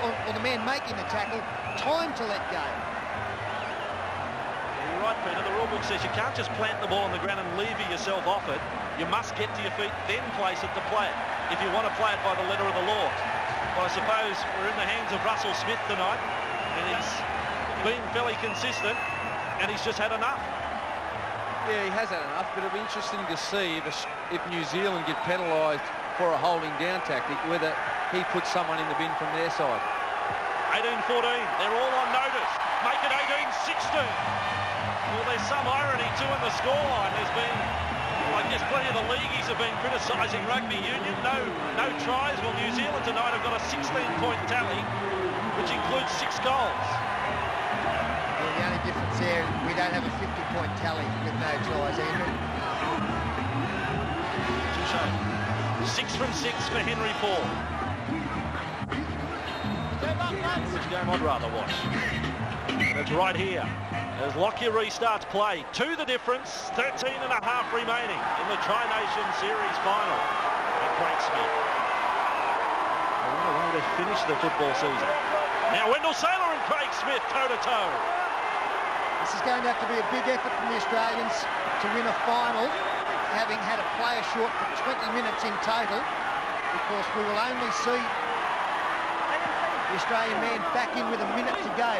or the man making the tackle, time to let go. You're right, Peter. The rule book says you can't just plant the ball on the ground and lever yourself off it. You must get to your feet, then place it to play it, if you want to play it by the letter of the law. Well, I suppose we're in the hands of Russell Smith tonight, and he's been fairly consistent, and he's just had enough. Yeah, he has had enough, but it'll be interesting to see if New Zealand get penalised for a holding down tactic, whether he puts someone in the bin from their side. 18-14, they're all on notice. Make it 18-16. Well, there's some irony too in the scoreline. There's been, I guess, plenty of the leagueies have been criticising rugby union. No tries. Well, New Zealand tonight have got a 16-point tally, which includes 6 goals. The only difference there, we don't have a 50-point tally with no tries, Andrew. 6 from 6 for Henry Paul. Which game I'd rather watch. And it's right here as Lockyer restarts play. 2 the difference, 13 and a half remaining in the Tri-Nation Series final. And Craig Smith. What a way to finish the football season. Now Wendell Sailor and Craig Smith toe-to-toe. This is going to have to be a big effort from the Australians to win a final, having had a player short for 20 minutes in total, because we will only see the Australian man back in with a minute to go.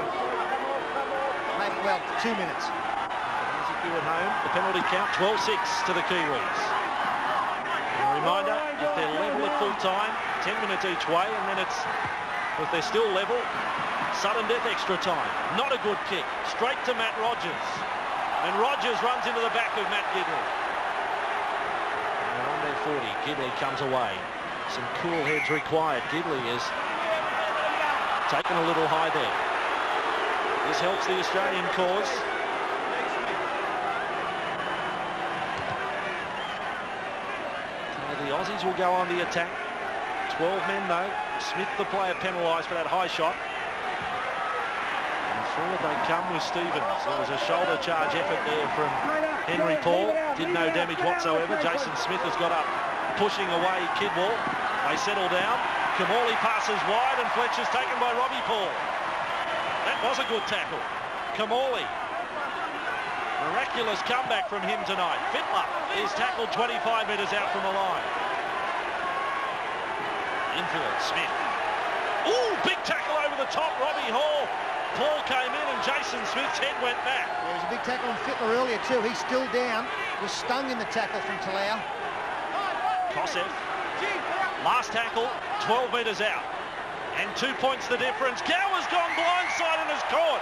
Maybe, well, 2 minutes. As if you're at home, the penalty count 12-6 to the Kiwis. And a reminder, if they're level at full time, 10 minutes each way, and then it's, if they're still level, sudden death extra time. Not a good kick. Straight to Matt Rogers. And Rogers runs into the back of Matt Gidley. And on their 40, Gidley comes away. Some cool heads required. Gidley is taken a little high there. This helps the Australian cause. So the Aussies will go on the attack. 12 men though. Smith, the player, penalised for that high shot. And forward they come with Stevens. There was a shoulder charge effort there from Henry Paul. Did no damage whatsoever. Jason Smith has got up, pushing away Kidwell. They settle down. Kamali passes wide and Fletcher's taken by Robbie Paul. That was a good tackle. Kamali. Miraculous comeback from him tonight. Fittler is tackled 25 metres out from the line. Infield, Smith. Ooh, big tackle over the top, Robbie Hall. Paul came in and Jason Smith's head went back. There was a big tackle on Fittler earlier too. He's still down. Was stung in the tackle from Talau. Kosef. Last tackle, 12 metres out. And 2 points the difference. Gower's gone blindside and has caught.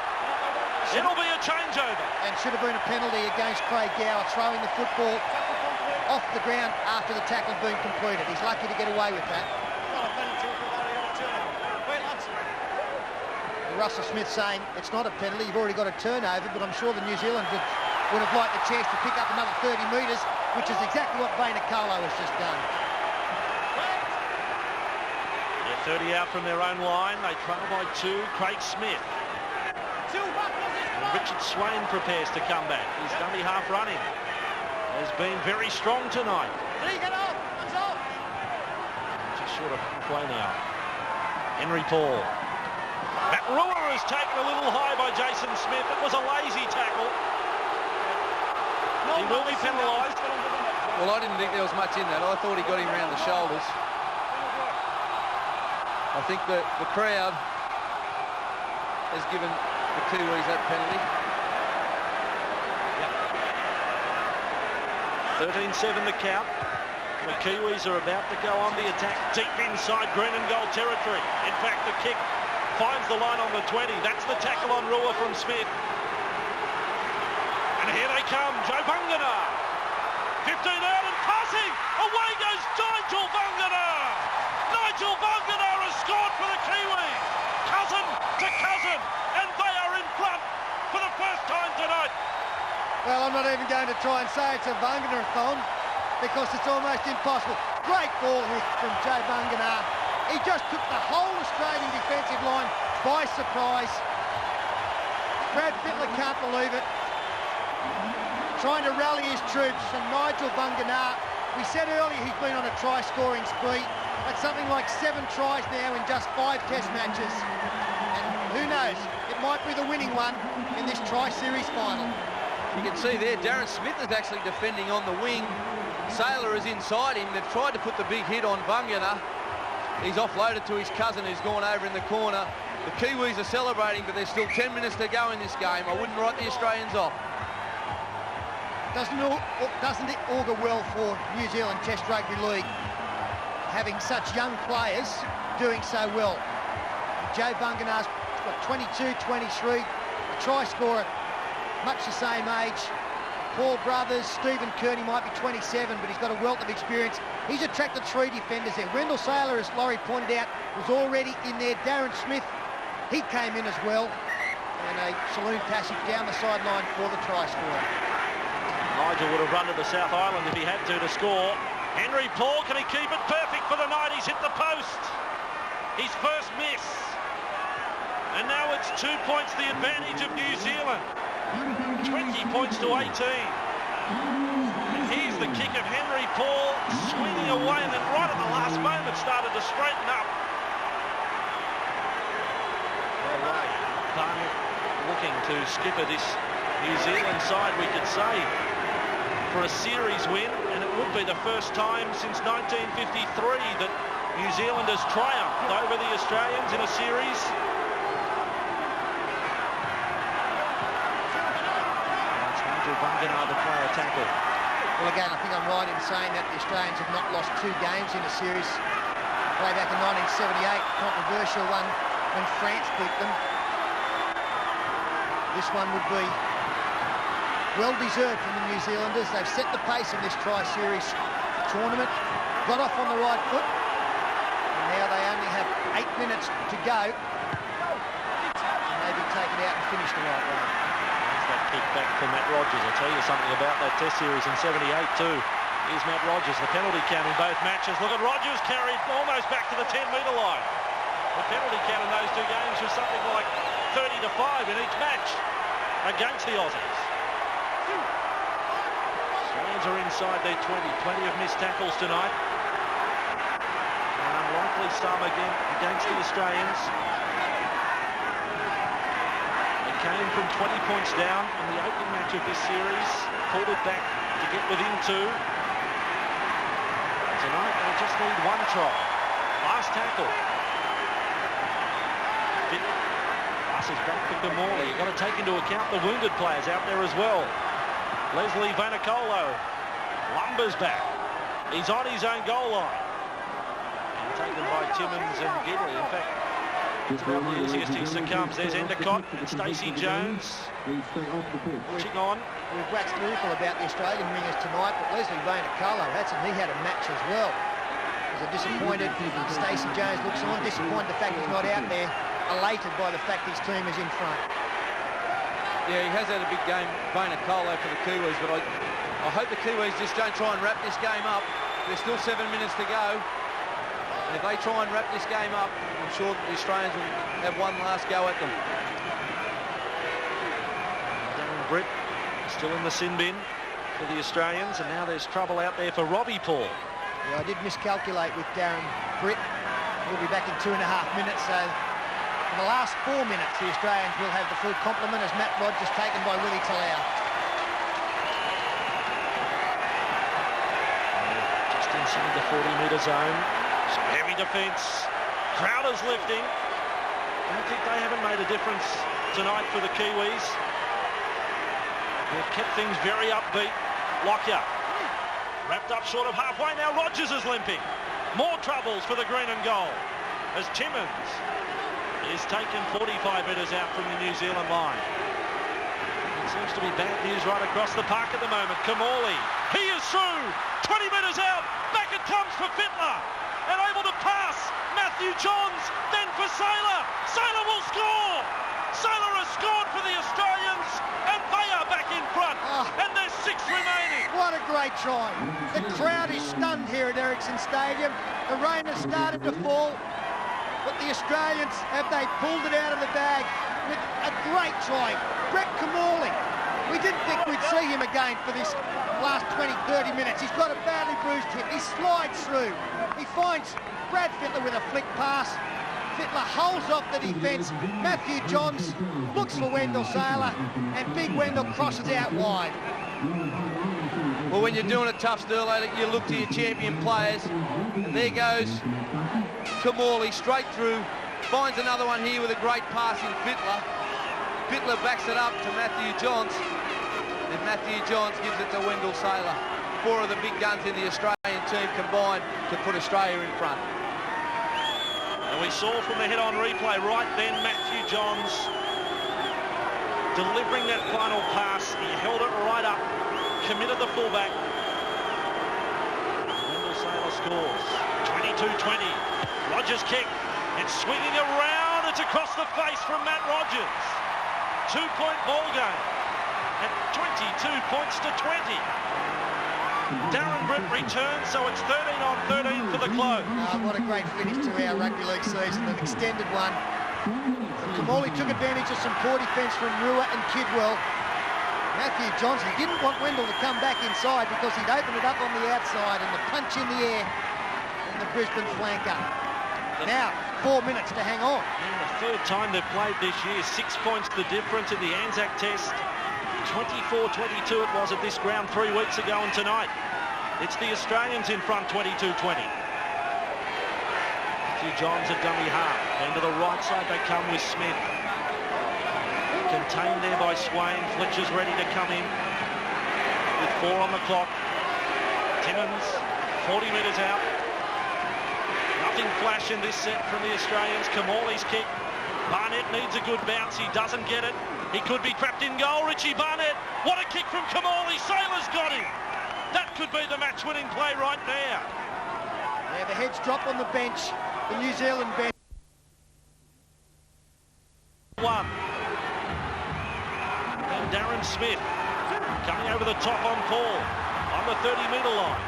It'll be a changeover. And should have been a penalty against Craig Gower, throwing the football off the ground after the tackle had been completed. He's lucky to get away with that. Russell Smith saying it's not a penalty, you've already got a turnover, but I'm sure the New Zealanders would have liked the chance to pick up another 30 metres, which is exactly what Vainikolo has just done. 30 out from their own line. They trail by 2. Craig Smith. And Richard Swain prepares to come back. His dummy half running has been very strong tonight. Just short of halfway now. Henry Paul. Matt Ruhr is taken a little high by Jason Smith. It was a lazy tackle. He will be penalised. Well, I didn't think there was much in that. I thought he got him around the shoulders. I think the crowd has given the Kiwis that penalty. 13-7 the count. The Kiwis are about to go on the attack deep inside green and gold territory. In fact, the kick finds the line on the 20. That's the tackle on Ruhr from Smith. And here they come, Joe Vangana. 15 out and passing. Away goes Nigel Vangana. Nigel Vangana has scored for the Kiwis. Cousin to cousin. And they are in front for the first time tonight. Well, I'm not even going to try and say it's a Vangana-a-thon because it's almost impossible. Great ball hit from Joe Vangana. He just took the whole Australian defensive line by surprise. Brad Fittler can't believe it. Trying to rally his troops, and Nigel Vangana, we said earlier he's been on a try-scoring spree. That's something like 7 tries now in just 5 test matches. And who knows, it might be the winning one in this Tri-Series final. You can see there, Darren Smith is actually defending on the wing. Sailor is inside him. They've tried to put the big hit on Vangana. He's offloaded to his cousin who's gone over in the corner. The Kiwis are celebrating, but there's still 10 minutes to go in this game. I wouldn't write the Australians off. Doesn't it augur well for New Zealand Test Rugby League, having such young players doing so well? Joe Vangana's got 22, 23, a try scorer, much the same age. Paul Brothers, Stephen Kearney might be 27, but he's got a wealth of experience. He's attracted 3 defenders there. Wendell Sailor, as Laurie pointed out, was already in there. Darren Smith, he came in as well. and a saloon passage down the sideline for the try scorer. Nigel would have run to the South Island if he had to score. Henry Paul, can he keep it? Perfect for the night. He's hit the post. His first miss. And now it's 2 points the advantage of New Zealand. 20 points to 18. And here's the kick of Henry Paul, swinging away, and then right at the last moment started to straighten up. Barnett looking to skipper this New Zealand side, we could say, for a series win, and it would be the first time since 1953 that New Zealand has triumphed over the Australians in a series. It's Nigel Bunganar to play a tackle. Well, again, I think I'm right in saying that the Australians have not lost 2 games in a series. Way back in 1978, controversial one when France beat them. This one would be well-deserved from the New Zealanders. They've set the pace in this tri-series tournament, got off on the right foot, and now they only have 8 minutes to go, and maybe take it out and finish the right way. There's that kick back from Matt Rogers. I'll tell you something about that Test series in 78 too. Here's Matt Rogers, the penalty count in both matches. Look at Rogers, carried almost back to the 10-metre line. The penalty count in those 2 games was something like 30-5 in each match against the Aussies. Australians are inside their 20. Plenty of missed tackles tonight. An unlikely sum again against the Australians. They came from 20 points down in the opening match of this series, pulled it back to get within 2. Tonight they just need 1 try. Last tackle. Passes back for Kamali. You've got to take into account the wounded players out there as well. Leslie Vainikolo lumbers back. He's on his own goal line. And taken by Timmins and Gidley. In fact, it's about the easiest he succumbs. There's Endicott and Stacey Jones pushing on. We've waxed lyrical about the Australian wingers tonight, but Leslie Vainikolo, he had a match as well. He's disappointed. Stacey Jones looks on, disappointed the fact he's not out there. Elated by the fact his team is in front. Yeah, he has had a big game, Vainikolo, for the Kiwis, but I hope the Kiwis just don't try and wrap this game up. There's still 7 minutes to go. And if they try and wrap this game up, I'm sure that the Australians will have one last go at them. Darren Britt still in the sin bin for the Australians, and now there's trouble out there for Robbie Paul. Yeah, I did miscalculate with Darren Britt. He'll be back in 2.5 minutes, so in the last 4 minutes, the Australians will have the full complement as Matt Rogers taken by Willie Talau. Just inside the 40-metre zone. Some heavy defence. Crowder's lifting. I don't think they haven't made a difference tonight for the Kiwis. They've kept things very upbeat. Lockyer wrapped up short of halfway. Now Rogers is limping. More troubles for the green and gold as Timmins is taken 45 metres out from the New Zealand line. It seems to be bad news right across the park at the moment. Kamali, he is through. 20 metres out. Back it comes for Fittler. And able to pass. Matthew Johns. Then for Saylor. Saylor will score. Saylor has scored for the Australians. And they are back in front. And there's 6 remaining. What a great try. The crowd is stunned here at Ericsson Stadium. The rain has started to fall. But the Australians, they pulled it out of the bag with a great try. Brett Kamali. We didn't think we'd see him again for this last 20, 30 minutes. He's got a badly bruised hip. He slides through. He finds Brad Fittler with a flick pass. Fittler holds off the defence. Matthew Johns looks for Wendell Saylor, and big Wendell crosses out wide. Well, when you're doing it tough, Sterling, you look to your champion players. And there goes Kamali straight through, finds another one here with a great pass in Fittler. Fittler backs it up to Matthew Johns, and Matthew Johns gives it to Wendell Saylor. 4 of the big guns in the Australian team combined to put Australia in front. And we saw from the head-on replay right then Matthew Johns delivering that final pass. He held it right up, committed the fullback. Wendell Saylor scores. 22-20. Rogers kick. It's swinging around. It's across the face from Matt Rogers. 2-point ball game at 22 points to 20. Darren Britt returns, so it's 13-13 for the close. What a great finish to our rugby league season, an extended one. Kamali took advantage of some poor defence from Rua and Kidwell. Matthew Johnson didn't want Wendell to come back inside because he'd opened it up on the outside, and the punch in the air from the Brisbane flanker. Now, 4 minutes to hang on. And the third time they've played this year, 6 points the difference in the Anzac Test. 24-22 it was at this ground 3 weeks ago, and tonight it's the Australians in front, 22-20. Matthew Johns at dummy half, and to the right side they come with Smith. Contained there by Swain. Fletcher's ready to come in with 4 on the clock. Timmins, 40 metres out. Nothing flash in this set from the Australians. Kamali's kick. Barnett needs a good bounce. He doesn't get it. He could be trapped in goal. Richie Barnett. What a kick from Kamali. Sailor's got him. That could be the match-winning play right there. Yeah, the heads drop on the bench. The New Zealand bench. 1. And Darren Smith coming over the top on Paul on the 30-metre line.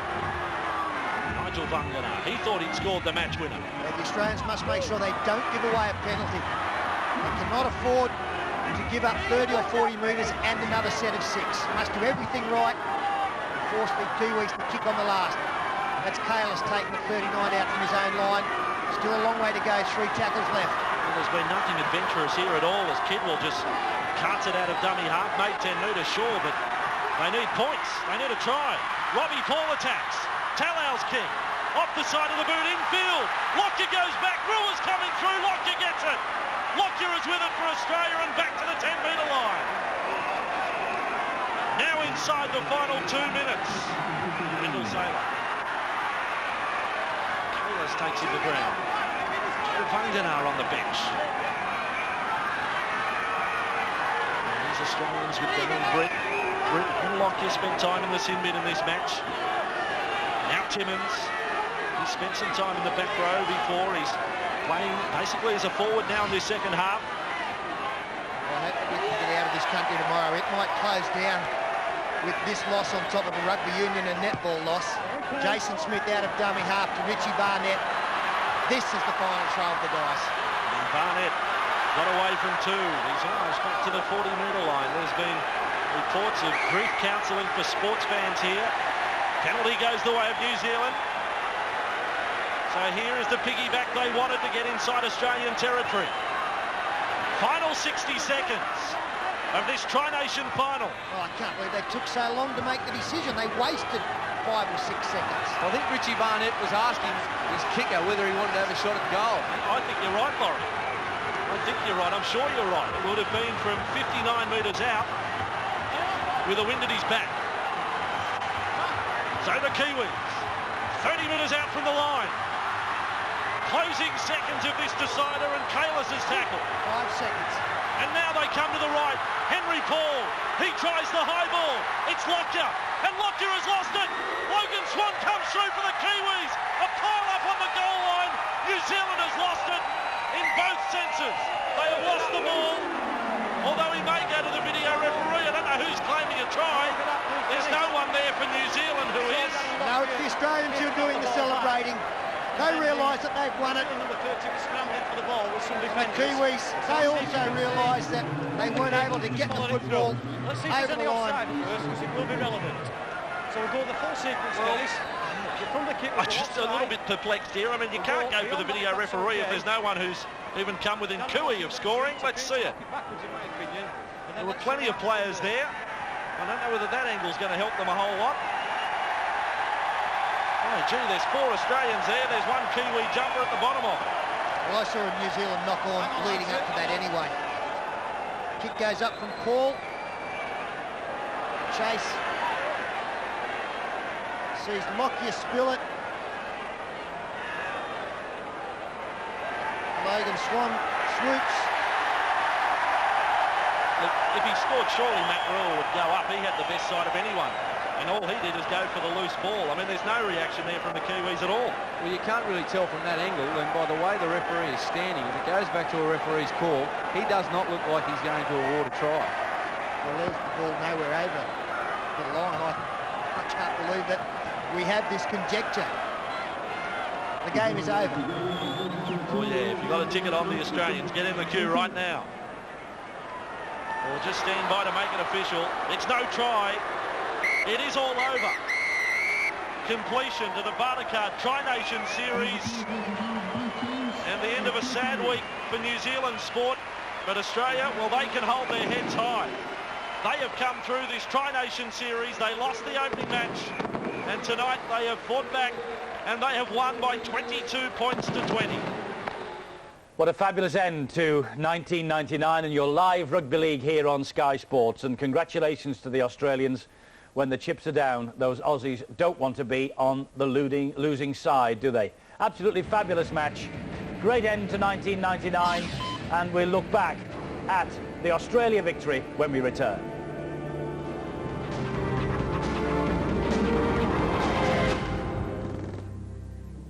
Nigel Vungana, he thought he'd scored the match winner. Yeah, the Australians must make sure they don't give away a penalty. They cannot afford to give up 30 or 40 metres and another set of 6. Must do everything right and force the Kiwis to kick on the last. That's Kalis taking the 39 out from his own line. Still a long way to go, 3 tackles left. Well, there's been nothing adventurous here at all as Kidwell just carts it out of dummy half, made 10 metres, sure, but they need points. They need a try. Robbie Paul attacks. Talau's kick. Off the side of the boot, infield. Lockyer goes back. Rua's coming through. Lockyer gets it. Lockyer is with it for Australia and back to the 10-metre line. Now inside the final 2 minutes. Wendell Sailor. Kalis takes him to ground. Vanganar on the bench. Australians with Darren Britt. Britt and Lockyer spent time in the sin bin in this match. Now Timmins. He spent some time in the back row before. He's playing basically as a forward now in this second half. I hope we can get out of this country tomorrow. It might close down with this loss on top of a rugby union and netball loss. Jason Smith out of dummy half to Richie Barnett. This is the final throw of the dice. And Barnett got away from 2. He's almost back to the 40-metre line. There's been reports of grief counselling for sports fans here. Penalty goes the way of New Zealand. So here is the piggyback they wanted to get inside Australian territory. Final 60 seconds of this Tri-Nation final. Oh, I can't believe they took so long to make the decision. They wasted 5 or 6 seconds. I think Richie Barnett was asking his kicker whether he wanted to have a shot at goal. I think you're right, Laurie. I think you're right. I'm sure you're right. It would have been from 59 metres out with the wind at his back. So the Kiwis, 30 metres out from the line. Closing seconds of this decider, and Kalis' tackle. 5 seconds. And now they come to the right. Henry Paul. He tries the high ball. It's Lockyer. And Lockyer has lost it. Logan Swan comes through for the Kiwis. A pile up on the goal line. New Zealand has lost it in both senses. They have lost the ball. Although he may go to the video referee. I don't know who's claiming a try. There's no one there for New Zealand who is. No, it's the Australians who are doing the celebrating. They realise that they've won it. Number 13 scrambling for the ball with some defenders. The Kiwis, they also realise that they weren't able to get the football Let's see if over there's any the line. offside first, because it will be relevant. So we'll go the full sequence, guys. I'm just a little bit perplexed here. I mean, you can't go for the video referee if there's no one who's even come within cooey of scoring. Let's see it. There were plenty of players there. I don't know whether that angle's going to help them a whole lot. Oh, gee, there's 4 Australians there. There's 1 Kiwi jumper at the bottom of it. Well, I saw a New Zealand knock-on leading up to that anyway. Kick goes up from Paul. Chase sees Lockyer spill it. Logan Swan swoops. Look, if he scored, surely Matt Rule would go up. He had the best side of anyone And all he did is go for the loose ball. I mean, there's no reaction there from the Kiwis at all. Well, you can't really tell from that angle, and by the way the referee is standing, if it goes back to a referee's call, he does not look like he's going to award a try. Well, there's the ball nowhere over the line. I can't believe that we have this conjecture. The game is over. Oh, yeah, if you've got a ticket on the Australians, get in the queue right now. Or just stand by to make it official. It's no try. It is all over. Completion to the Bartercard Tri-Nation Series. And the end of a sad week for New Zealand sport. But Australia, well, they can hold their heads high. They have come through this Tri-Nation Series. They lost the opening match. And tonight they have fought back and they have won by 22 points to 20. What a fabulous end to 1999 and your live rugby league here on Sky Sports. And congratulations to the Australians. When the chips are down, those Aussies don't want to be on the losing side, do they? Absolutely fabulous match. Great end to 1999. And we'll look back at the Australia victory when we return.